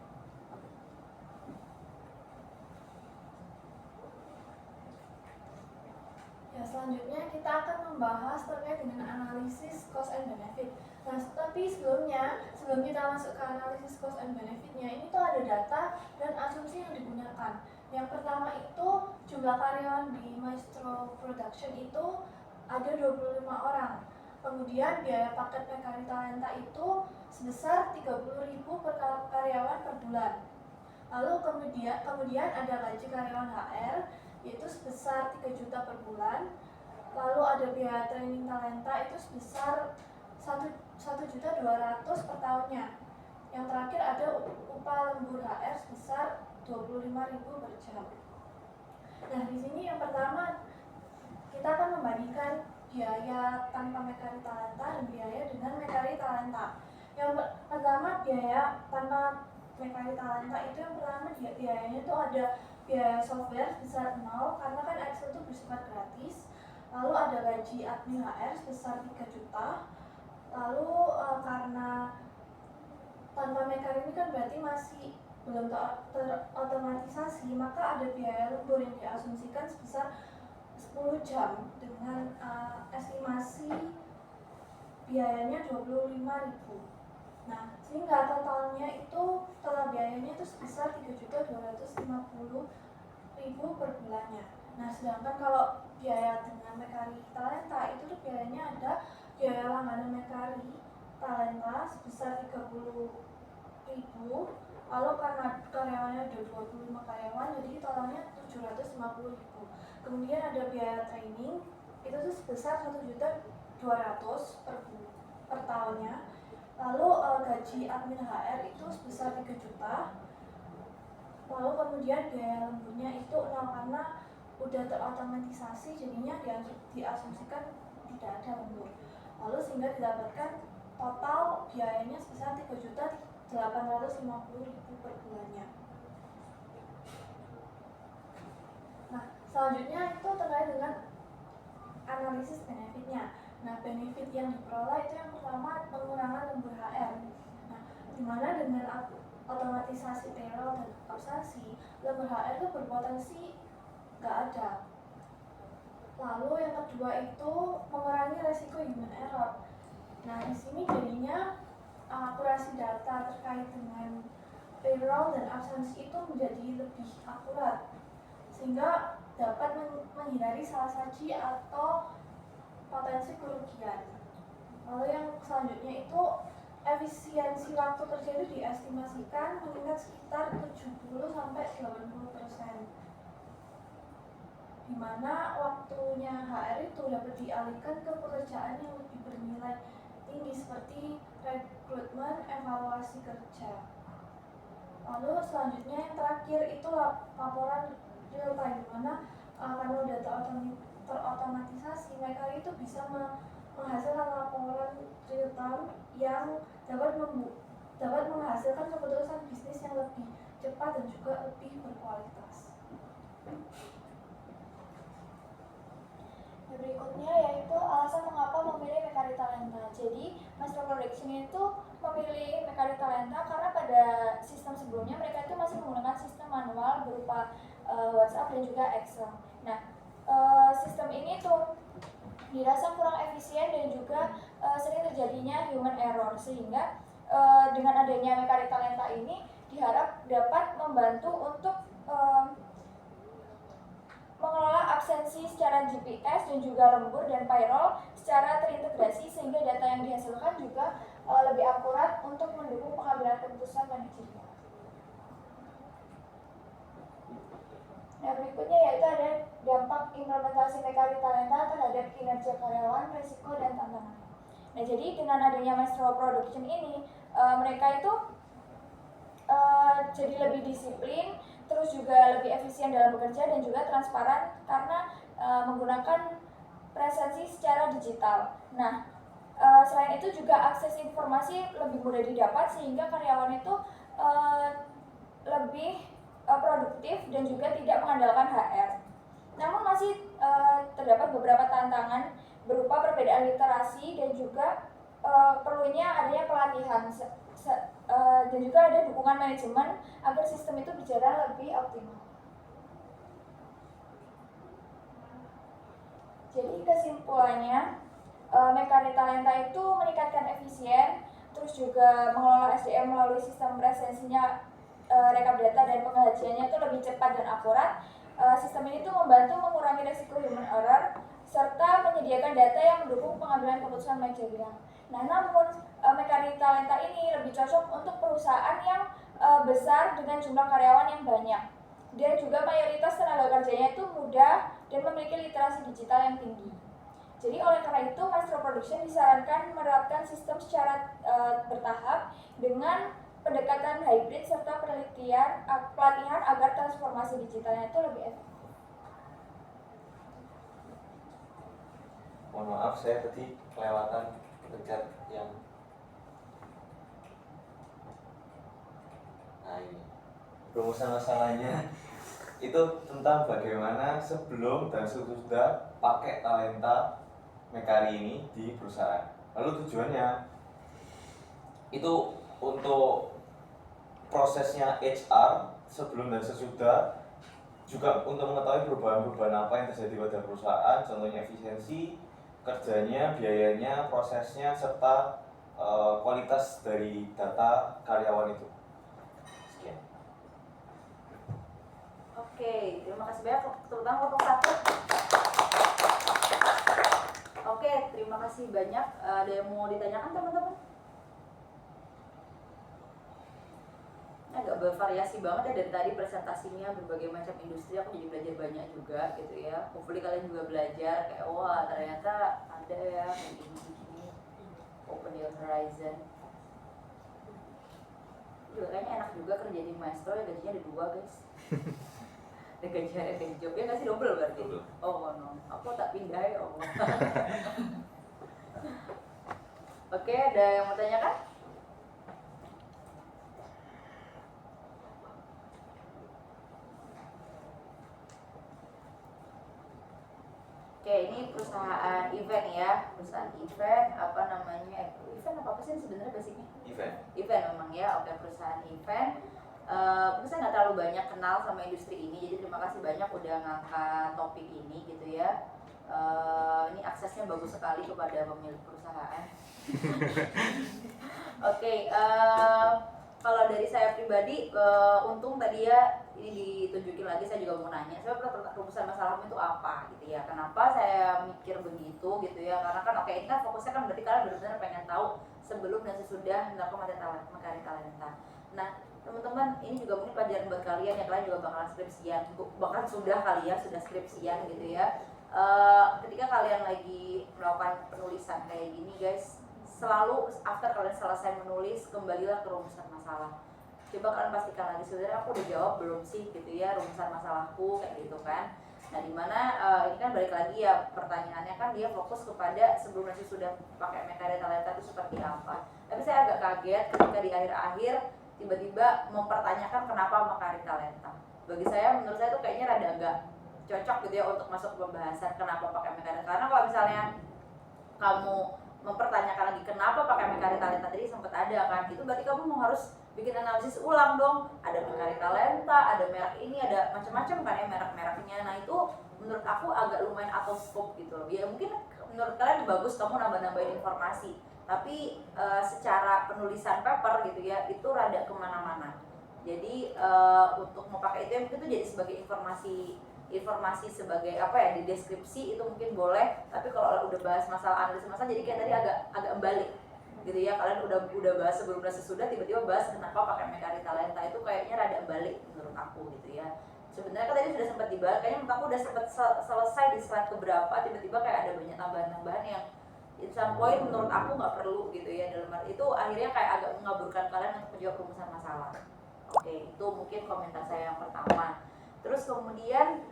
Ya, selanjutnya kita akan membahas terkait dengan analisis cost and benefit. Nah, tapi sebelum kita masuk ke analisis cost and benefitnya, ini tuh ada data dan asumsi yang digunakan. Yang pertama itu jumlah karyawan di Maestro Production itu ada 25 orang. Kemudian biaya paket PKN Talenta itu sebesar 30.000 per karyawan per bulan. Lalu kemudian ada gaji karyawan HR yaitu sebesar 3 juta per bulan. Lalu ada biaya training Talenta itu sebesar 1.200.000 per tahunnya. Yang terakhir ada upah lembur HR sebesar 25.000 per jam. Nah, di sini yang pertama kita akan membandingkan biaya tanpa Mekari Talenta dan biaya dengan Mekari Talenta. Yang pertama biaya tanpa Mekari Talenta itu yang pertama biayanya itu ada biaya software sebesar 0 karena kan Excel itu bersifat gratis. Lalu ada gaji admin HR sebesar 3 juta. Lalu karena tanpa Mekari ini kan berarti masih belum terotomatisasi, maka ada biaya lembur yang diasumsikan sebesar 10 jam dengan estimasi biayanya 25.000. Nah, sehingga totalnya itu total biayanya itu sebesar 3.250.000 per bulannya. Nah, sedangkan kalau biaya dengan Mekari Talenta itu tuh biayanya ada biaya langganan Mekari Talenta sebesar 30.000. Lalu karena karyawannya ada 25 karyawan, jadi totalnya 750.000. Kemudian ada biaya training itu tuh sebesar 1.200.000 per tahunnya. Lalu gaji admin HR itu sebesar 3 juta. Lalu kemudian biaya lemburnya itu 0 karena udah terotomatisasi, jadinya diasumsikan tidak ada lembur. Lalu sehingga didapatkan total biayanya sebesar 3.850.000 per bulannya. Nah, selanjutnya itu terkait dengan analisis benefitnya. Nah, benefit yang diperoleh itu yang pertama pengurangan lembur HR. Nah, dimana dengan otomatisasi payroll dan absensi, lembur HR itu berpotensi nggak ada. Lalu yang kedua itu mengurangi resiko human error. Nah, di sini jadinya akurasi data terkait dengan payroll dan absensi itu menjadi lebih akurat, sehingga dapat menghindari salah saji atau potensi kerugian. Lalu yang selanjutnya itu efisiensi waktu kerja itu diestimasikan meningkat sekitar 70-80%, di mana waktunya HR itu dapat dialihkan ke pekerjaan yang lebih bernilai tinggi seperti rekrutmen, evaluasi kerja. Lalu selanjutnya yang terakhir itu laporan real time, di mana karena udah terotomatisasi, mereka itu bisa menghasilkan laporan real time yang dapat menghasilkan keputusan bisnis yang lebih cepat dan juga lebih berkualitas. Berikutnya yaitu alasan mengapa memilih Mekari Talenta. Jadi, Master Production itu memilih Mekari Talenta karena pada sistem sebelumnya mereka itu masih menggunakan sistem manual berupa WhatsApp dan juga Excel. Nah, sistem ini tuh dirasa kurang efisien dan juga sering terjadinya human error, sehingga dengan adanya Mekari Talenta ini diharap dapat membantu untuk mengelola absensi secara GPS dan juga lembur dan payroll secara terintegrasi, sehingga data yang dihasilkan juga lebih akurat untuk mendukung pengambilan keputusan manajerial. Nah, berikutnya yaitu ada dampak implementasi Mekari Talenta terhadap kinerja karyawan, risiko, dan tantangan. Nah, jadi dengan adanya Maestro Production ini, mereka itu jadi lebih disiplin, terus juga lebih efisien dalam bekerja dan juga transparan karena menggunakan presensi secara digital. Nah, selain itu juga akses informasi lebih mudah didapat sehingga karyawan itu lebih produktif dan juga tidak mengandalkan HR. Namun masih terdapat beberapa tantangan berupa perbedaan literasi dan juga perlunya adanya pelatihan dan juga ada dukungan manajemen agar sistem itu berjalan lebih optimal. Jadi kesimpulannya, Mekari Talenta itu meningkatkan efisien, terus juga mengelola SDM melalui sistem presensinya, rekap data dan pengkajiannya itu lebih cepat dan akurat. Sistem ini tuh membantu mengurangi risiko human error serta menyediakan data yang mendukung pengambilan keputusan manajerial. Nah, namun Mekari Talenta ini lebih cocok untuk perusahaan yang besar dengan jumlah karyawan yang banyak dan juga mayoritas tenaga kerjanya itu muda dan memiliki literasi digital yang tinggi. Jadi oleh karena itu, Maestro Production disarankan menerapkan sistem secara bertahap dengan pendekatan hybrid serta pelatihan agar transformasi digitalnya itu lebih efektif. Mohon maaf saya tadi kelewatan pencet yang ini rumusan masalahnya itu tentang bagaimana sebelum dan sesudah pakai talenta Mekari ini di perusahaan. Lalu tujuannya itu untuk prosesnya HR sebelum dan sesudah, juga untuk mengetahui perubahan-perubahan apa yang terjadi pada perusahaan, contohnya efisiensi kerjanya, biayanya, prosesnya, serta kualitas dari data karyawan itu. Sekian. Oke, terima kasih banyak terutama untuk satu. Oke, terima kasih banyak. Ada yang mau ditanyakan teman-teman? Agak bervariasi banget ya dari tadi presentasinya, berbagai macam industri, aku jadi belajar banyak juga gitu ya. Hopefully kalian juga belajar kayak wah ternyata ada ya kayak gini-gini, open your horizon. Juga kayaknya enak juga kerja di Maestro ya, gajinya ada 2 guys. Ada gajinya ada job ya, nggak sih double berarti? Double. Oh no, aku tak pindah ya Allah. Oke, ada yang mau tanyakan? Oke, ini perusahaan event ya, perusahaan event apa namanya? Event apa sih sebenarnya basicnya? Event memang ya, oke perusahaan event. Mungkin saya nggak terlalu banyak kenal sama industri ini, jadi terima kasih banyak udah ngangkat topik ini gitu ya. Ini aksesnya bagus sekali kepada pemilik perusahaan. Oke, kalau dari saya pribadi, untung tadi ya ini ditunjukin lagi, saya juga mau nanya, sebenarnya rumusan masalahmu itu apa gitu ya? Kenapa saya mikir begitu gitu ya? Karena kan oke ini kan fokusnya kan berarti kalian benar-benar pengen tahu sebelum dan sesudah melakukan Mekari talenta. Nah teman-teman ini juga mungkin pelajaran buat kalian ya, kalian juga bakalan skripsian, bahkan sudah kali ya sudah skripsian gitu ya. Ketika kalian lagi melakukan penulisan kayak gini guys, selalu after kalian selesai menulis kembalilah ke rumusan masalah. Coba kalian pastikan lagi sebenarnya aku udah jawab belum sih gitu ya rumusan masalahku kayak gitu kan. Nah dimana ini kan balik lagi ya pertanyaannya kan dia fokus kepada sebelum dan sudah pakai Mekari talenta itu seperti apa. Tapi saya agak kaget ketika di akhir-akhir tiba-tiba mempertanyakan kenapa Mekari talenta. Bagi saya menurut saya itu kayaknya rada agak cocok gitu ya untuk masuk ke pembahasan kenapa pakai Mekari. Karena kalau misalnya kamu mempertanyakan lagi kenapa pakai Mekari talenta tadi sempat ada kan, itu berarti kamu mau harus bikin analisis ulang dong. Ada Mekari talenta, ada merek ini, ada macam-macam kan ya merek-mereknya. Nah itu menurut aku agak lumayan out of scope gitu loh. Ya mungkin menurut kalian bagus kamu nambah-nambahin informasi, tapi secara penulisan paper gitu ya itu rada kemana-mana. Jadi untuk mau pakai itu ya mungkin itu jadi sebagai informasi sebagai apa ya di deskripsi itu mungkin boleh, tapi kalau udah bahas masalah analisis masalah jadi kayak tadi agak embalik gitu ya. Kalian udah bahas sebelum dan sesudah, tiba-tiba bahas kenapa pakai Mekari talenta, itu kayaknya rada embalik menurut aku gitu ya. Sebenarnya kan tadi sudah sempat dibahas, kayaknya menurut aku udah sempat selesai di slide keberapa, tiba-tiba kayak ada banyak tambahan-tambahan yang in some point menurut aku nggak perlu gitu ya. Dalam arti itu akhirnya kayak agak mengaburkan kalian untuk menjawab rumusan masalah. Oke, itu mungkin komentar saya yang pertama. Terus kemudian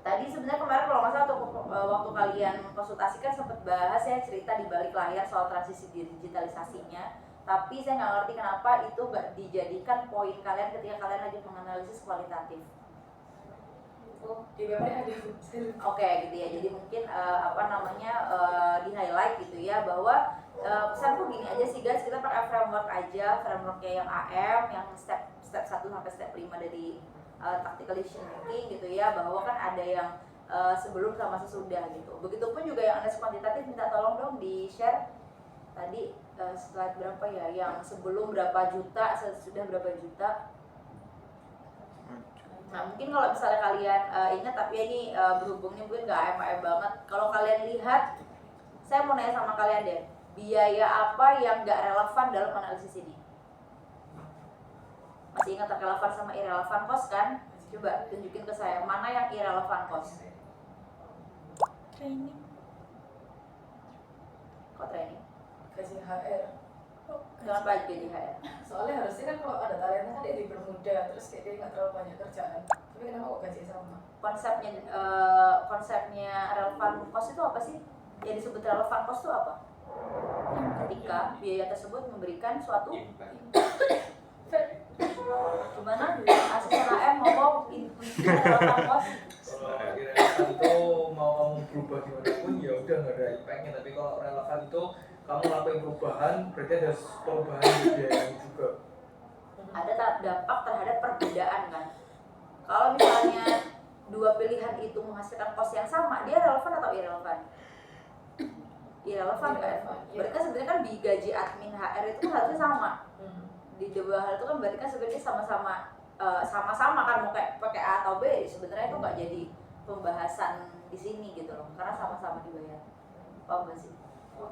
tadi sebenarnya kemarin kalau nggak salah waktu kalian konsultasikan sempat bahas ya cerita di balik layar soal transisi digitalisasinya, tapi saya nggak ngerti kenapa itu nggak dijadikan poin kalian ketika kalian lagi menganalisis kualitatif. Di paper ada. Oke gitu ya, jadi mungkin di highlight gitu ya bahwa pesanku gini aja sih guys, kita pakai framework aja, frameworknya yang AM, yang step 1 sampai step 5 dari tactical decision making gitu ya, bahwa kan ada yang sebelum sama sesudah gitu. Begitupun juga yang analisis kuantitatif, minta tolong dong di share tadi slide berapa ya, yang sebelum berapa juta, sesudah berapa juta. Nah mungkin kalau misalnya kalian ingat, tapi ini berhubungnya mungkin nggak AM banget. Kalau kalian lihat, saya mau nanya sama kalian deh, biaya apa yang nggak relevan dalam analisis ini? Masih ingat relevan sama irrelevan cost kan? Coba tunjukin ke saya, mana yang irrelevan cost? Training. Kok training? Gaji HR. Kenapa gaji HR? Soalnya harusnya kan kalau ada talenta kan dia dipermudah, terus kayak dia nggak terlalu banyak kerjaan. Tapi kenapa kok gaji sama? Konsepnya relevan cost itu apa sih? Yang disebut relevan cost itu apa? Ketika biaya tersebut memberikan suatu gimana? Asisten AM ngomong relevan cost. Kalau relevan itu mau kamu berubah gimana pun ya udah nggak ada impact-nya. Tapi kalau relevan itu kamu lakuin perubahan, berarti ada perubahan di biayanya juga. Ada dampak terhadap perbedaan kan. Kalau misalnya dua pilihan itu menghasilkan cost yang sama, dia relevan atau irrelevan? Irrelevan kan? Berarti kan sebenarnya kan di gaji admin HR itu kan harusnya sama. Di dua hal itu kan berarti kan sebenarnya sama-sama kan mau kayak pakai A atau B, sebenarnya itu nggak jadi pembahasan di sini gitu loh, karena sama-sama dibayar. Paham nggak sih?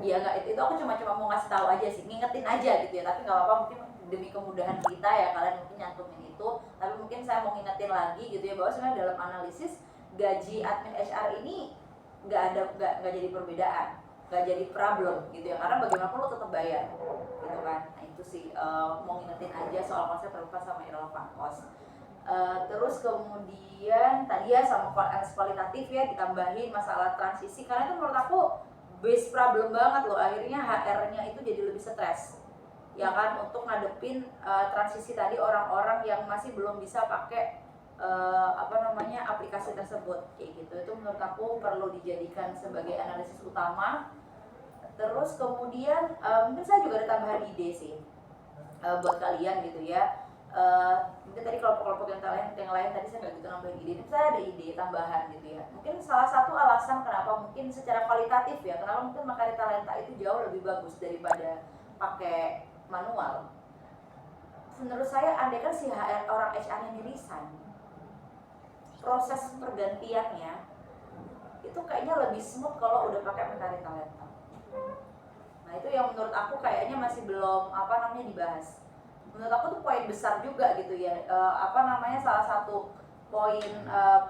Iya nggak, itu aku cuma mau ngasih tahu aja sih, ngingetin aja gitu ya, tapi nggak apa-apa, mungkin demi kemudahan kita ya kalian mungkin nyantumin itu, tapi mungkin saya mau ngingetin lagi gitu ya, bahwa sebenarnya dalam analisis gaji admin HR ini nggak jadi perbedaan, nggak jadi problem gitu ya, karena bagaimanapun lo tetap bayar gitu kan. Nah itu sih mau ngingetin aja soal konsep relevan sama irrelevant cost. Terus kemudian tadi ya sama kualitatif ya, ditambahin masalah transisi, karena itu menurut aku base problem banget loh, akhirnya HR-nya itu jadi lebih stres ya kan, untuk ngadepin transisi tadi orang-orang yang masih belum bisa pakai aplikasi tersebut kayak gitu. Itu menurut aku perlu dijadikan sebagai analisis utama. Terus kemudian mungkin saya juga ada tambahan ide sih buat kalian gitu ya. Mungkin tadi kelompok-kelompok yang lain tadi saya nggak gitu nambahin ide, tapi saya ada ide tambahan gitu ya. Mungkin salah satu alasan kenapa mungkin secara kualitatif ya, kenapa mungkin Makari Talenta itu jauh lebih bagus daripada pakai manual. Menurut saya andai kan si orang HR ini resign, proses pergantiannya itu kayaknya lebih smooth kalau udah pakai Makari Talenta. Nah itu yang menurut aku kayaknya masih belum dibahas. Menurut aku tuh poin besar juga gitu ya, salah satu poin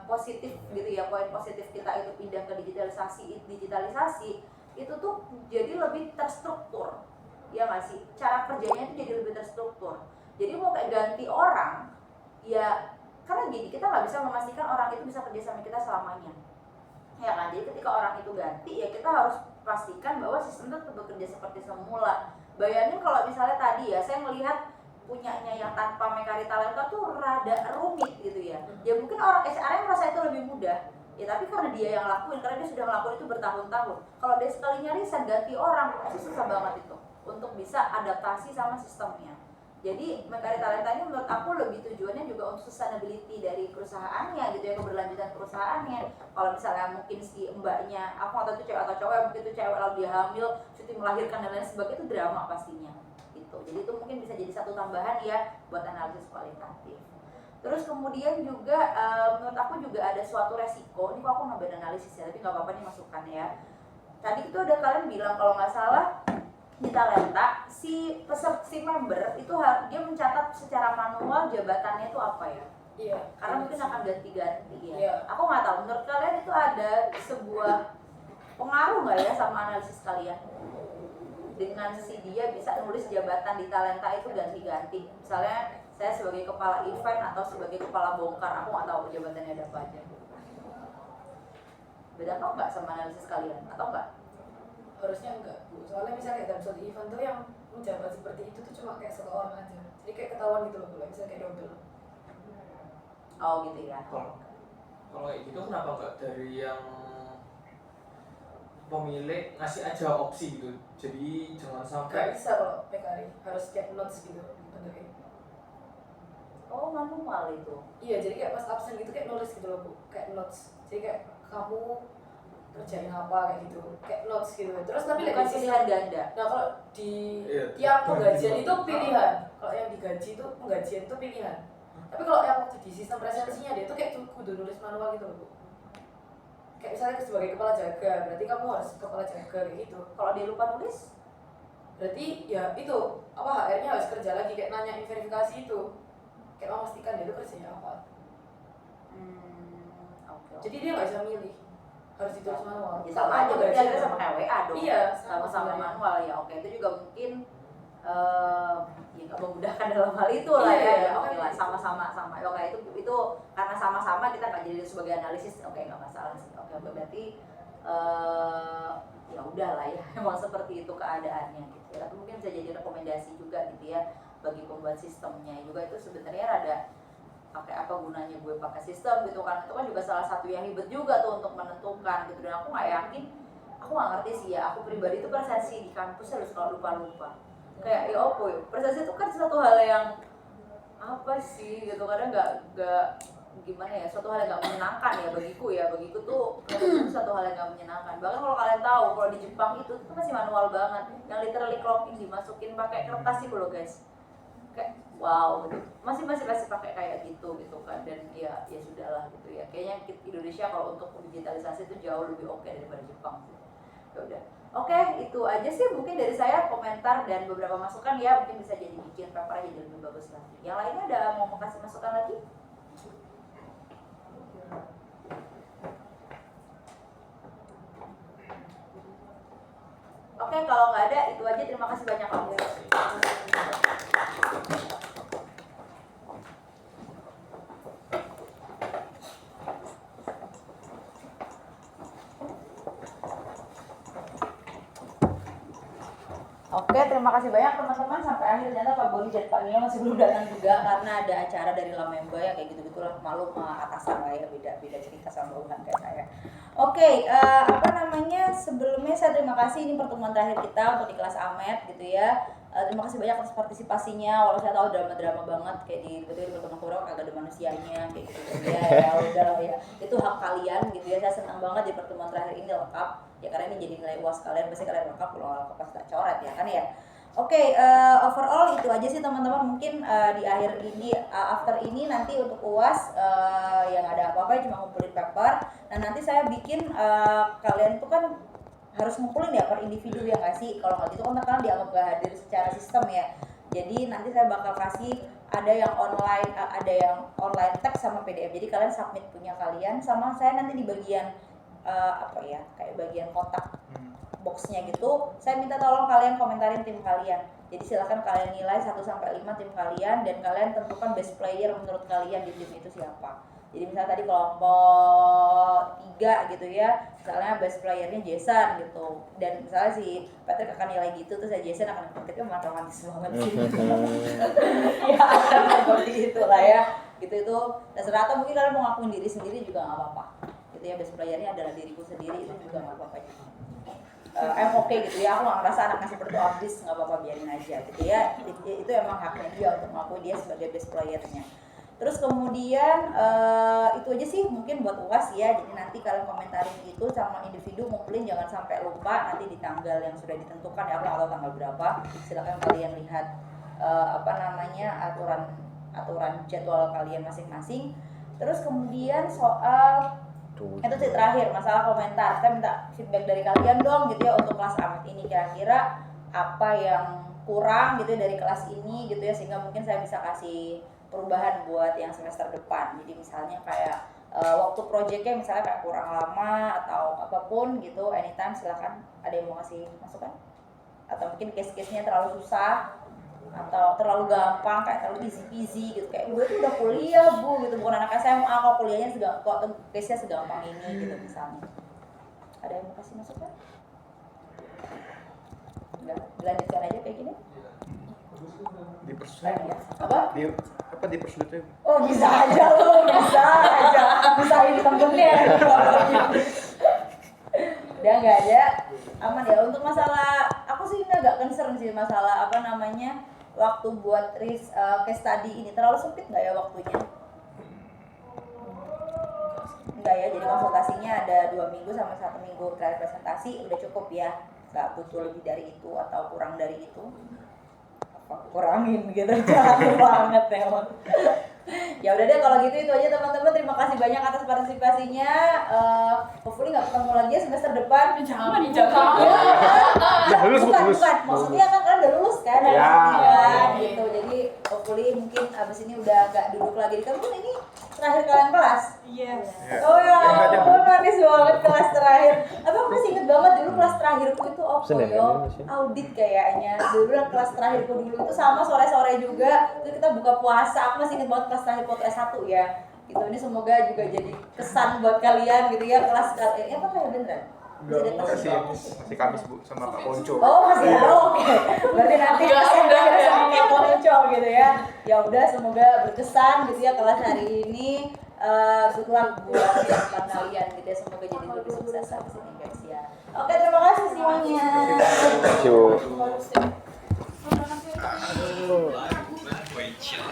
positif gitu ya, poin positif kita itu pindah ke digitalisasi itu tuh jadi lebih terstruktur ya nggak sih, cara kerjanya itu jadi lebih terstruktur. Jadi mau kayak ganti orang ya, karena gini, kita nggak bisa memastikan orang itu bisa kerja sama kita selamanya ya kan. Jadi ketika orang itu ganti ya kita harus pastikan bahwa sistem tetap bekerja seperti semula. Bayangin kalau misalnya tadi ya saya melihat punyanya yang tanpa Makari Talenta tuh rada rumit gitu ya. Ya mungkin orang HR yang merasa itu lebih mudah. Ya tapi karena dia yang lakuin, karena dia sudah ngelakuin itu bertahun-tahun. Kalau dia sekalinya resign ganti orang, pasti susah banget itu untuk bisa adaptasi sama sistemnya. Jadi Makari Talenta ini menurut aku lebih tujuannya juga untuk sustainability dari perusahaannya gitu ya, keberlanjutan perusahaannya. Kalau misalnya mungkin si mbaknya, aku nggak tahu itu cewek atau cowok, mungkin itu cewek lalu dia hamil, cuti melahirkan dan lain sebagainya, itu drama pastinya. Jadi itu mungkin bisa jadi satu tambahan ya buat analisis kualitatif. Terus kemudian juga menurut aku juga ada suatu resiko. Ini kok aku nambahin analisis ya, tapi nggak apa-apa nih masukan ya. Tadi itu ada kalian bilang kalau nggak salah di Talenta si member itu dia mencatat secara manual jabatannya itu apa ya? Iya. Karena mungkin akan ganti-ganti ya. Iya. Aku nggak tahu. Menurut kalian itu ada sebuah pengaruh nggak ya sama analisis kalian? Dengan si dia bisa nulis jabatan di Talenta itu ganti-ganti. Misalnya saya sebagai kepala event atau sebagai kepala bongkar, aku nggak tahu jabatannya ada apa aja. Beda kok nggak sama analisis kalian atau enggak? Harusnya enggak Bu, soalnya misalnya dalam suatu event tuh yang menjabat seperti itu tuh cuma kayak satu orang aja, jadi kayak ketahuan gitu loh Bu, misalnya kayak double. Oh gitu ya. Kalau kayak gitu kenapa nggak dari yang pemilik ngasih aja opsi gitu, jadi jangan Gak sampai bisa kalau PKRI, harus kayak notes gitu bentuknya. Oh manual itu? Iya, jadi kayak pas absen gitu kayak nulis gitu loh Bu, kayak notes. Jadi kayak kamu kerjain apa kayak gitu, kayak notes gitu. Terus tapi bukan pilihan ganda. Nah kalau di iya, tiap penggajian itu pilihan. Kalau yang digaji itu penggajian itu pilihan. Tapi kalau yang waktu di sistem presensinya dia tuh kayak kudu nulis manual gitu loh Bu. Kayak misalnya sebagai kepala jaga, berarti kamu harus kepala jaga kayak gitu. Kalau dia lupa nulis, berarti ya itu HR-nya harus kerja lagi kayak nanyain verifikasi itu, kayak memastikan dia itu kerjanya apa. Okay. Jadi dia nggak bisa milih, harus ditulis manual. Ya, sama aja berarti sama kayak WA dong. Iya, sama-sama manual ya. Oke, itu juga mungkin ya nggak memudahkan dalam hal itu lah ya. Oke lah, sama-sama oke itu karena sama-sama kita nggak jadi sebagai analisis, oke nggak masalah sih. Oke berarti ya udah lah ya, emang seperti itu keadaannya gitu ya. Tapi mungkin bisa jadi rekomendasi juga gitu ya bagi pembuat sistemnya juga, itu sebenarnya rada pakai apa gunanya gue pakai sistem gitu kan, itu kan juga salah satu yang ribet juga tuh untuk menentukan gitu. Dan aku nggak yakin, aku nggak ngerti sih ya, aku pribadi itu persepsi di kampus harus kalau lupa kayak ya opo ya, persepsi itu kan suatu hal yang apa sih gitu, kadang nggak gimana ya, suatu hal yang nggak menyenangkan ya bagiku tuh itu suatu hal yang nggak menyenangkan. Bahkan kalau kalian tahu kalau di Jepang itu masih manual banget, yang literally clocking dimasukin pakai kertas gitu loh guys, kayak wow gitu, masih pakai kayak gitu kan. Dan ya sudahlah gitu ya, kayaknya Indonesia kalau untuk digitalisasi itu jauh lebih oke daripada Jepang. Ya udah, oke itu aja sih mungkin dari saya, komentar dan beberapa masukan ya, mungkin bisa jadi bikin papernya jadi lebih bagus lagi. Yang lainnya ada mau kasih masukan lagi? Oke, kalau nggak ada itu aja, terima kasih banyak kamu. Oke, terima kasih banyak teman-teman. Sampai akhir ternyata Pak Boni dan Pak Nino masih belum datang juga karena ada acara dari Lamemba ya, kayak gitu-gitulah. Malu atasan lah ya, beda cerita sama bawahan kayak saya. Oke, sebelumnya saya terima kasih, ini pertemuan terakhir kita untuk di kelas Amet gitu ya. Terima kasih banyak atas partisipasinya, walau saya tahu drama-drama banget kayak di pertemuan kurang agak ada manusianya kayak gitu ya udah lah ya, itu hak kalian gitu ya. Saya senang banget di pertemuan terakhir ini lengkap ya, karena ini jadi nilai UAS kalian, pasti kalian lengkap kalau lengkap pas tak coret ya kan ya. Oke, overall itu aja sih teman-teman. Mungkin di akhir ini, after ini nanti untuk UAS yang ada apa-apa cuma ngumpulin paper. Nah nanti saya bikin kalian itu kan harus ngumpulin ya per individu ya nggak sih? Kalau nggak gitu kan kalian dianggap nggak hadir secara sistem ya. Jadi nanti saya bakal kasih ada yang online text sama PDF. Jadi kalian submit punya kalian, sama saya nanti di bagian kayak bagian kotak boxnya gitu, saya minta tolong kalian komentarin tim kalian. Jadi silakan kalian nilai 1-5 tim kalian, dan kalian tentukan best player menurut kalian di tim itu siapa. Jadi misalnya tadi kelompok 3 gitu ya, misalnya best playernya Jason gitu, dan misalnya si Patrick akan nilai gitu, terus Jason akan Patricknya memang romantis banget sih. Ya akan seperti itulah ya, gitu itu. Dan serata mungkin kalian mau ngakuin diri sendiri juga nggak apa-apa. Gitu ya, best playernya adalah diriku sendiri, itu juga nggak apa-apa juga. I'm okay gitu ya, aku gak ngerasa anak ngasih bertu abis, gak apa-apa biarin aja gitu ya. Itu emang haknya dia untuk mengakui dia sebagai best playernya. Terus kemudian itu aja sih mungkin buat UAS ya. Jadi nanti kalian komentarin itu sama individu, ngumpulin jangan sampai lupa nanti di tanggal yang sudah ditentukan ya, aku gak tahu tanggal berapa. Silakan kalian lihat aturan jadwal kalian masing-masing. Terus kemudian soal itu sih terakhir, masalah komentar. Saya minta feedback dari kalian dong gitu ya untuk kelas Amet ini, kira-kira apa yang kurang gitu ya dari kelas ini gitu ya, sehingga mungkin saya bisa kasih perubahan buat yang semester depan. Jadi misalnya kayak waktu proyeknya misalnya kayak kurang lama atau apapun gitu, anytime silakan. Ada yang mau kasih masukan? Atau mungkin case-case-nya terlalu susah atau terlalu gampang, kayak terlalu easy gitu, kayak gue tuh udah kuliah bu gitu, bukan anak SMA kok kuliahnya case-nya segampang ini gitu misalnya. Ada yang mau kasih masukan? Enggak, dilanjutkan aja kayak gini. Dipersulit ya. Apa? Dipersulit. Oh bisa aja lo, bisa ini temennya. Udah nggak ada, aman ya. Untuk masalah aku sih agak concern sih masalah waktu buat case study ini, terlalu sempit nggak ya waktunya? Enggak ya, jadi konsultasinya ada 2 minggu sama 1 minggu terakhir presentasi udah cukup ya, nggak butuh lebih dari itu atau kurang dari itu. Apa kurangin gitu, jangan banget ya. Ya udah deh kalau gitu, itu aja teman-teman. Terima kasih banyak atas partisipasinya. Hopefully nggak ketemu lagi ya semester depan. Jangan. Bukan. Maksudnya kan kalian udah lulus kan, ya. gitu. Jadi hopefully mungkin abis ini udah gak duduk lagi di kampus. Ini terakhir kalian kelas? Yes. Oh ya ampun, manis banget kelas terakhir. Tapi aku masih inget banget dulu kelas terakhirku itu audit kayaknya. Dulu kelas terakhirku dulu itu sama sore-sore juga. Itu kita buka puasa. Aku masih inget banget kelas terakhir waktu S1 ya. Gitu, ini semoga juga jadi kesan buat kalian gitu ya kelas kalian. Apa kayak beneran? Masih Kamis Bu sama Pak Ponco. Oh masih oke. Berarti nanti kesan terakhir sama Pak Ponco gitu ya. Ya udah semoga berkesan gitu ya kelas hari ini. Good luck buat teman kalian gitu ya. Semoga jadi lebih sukses di sini guys ya. Oke, terima kasih semuanya. Terima kasih.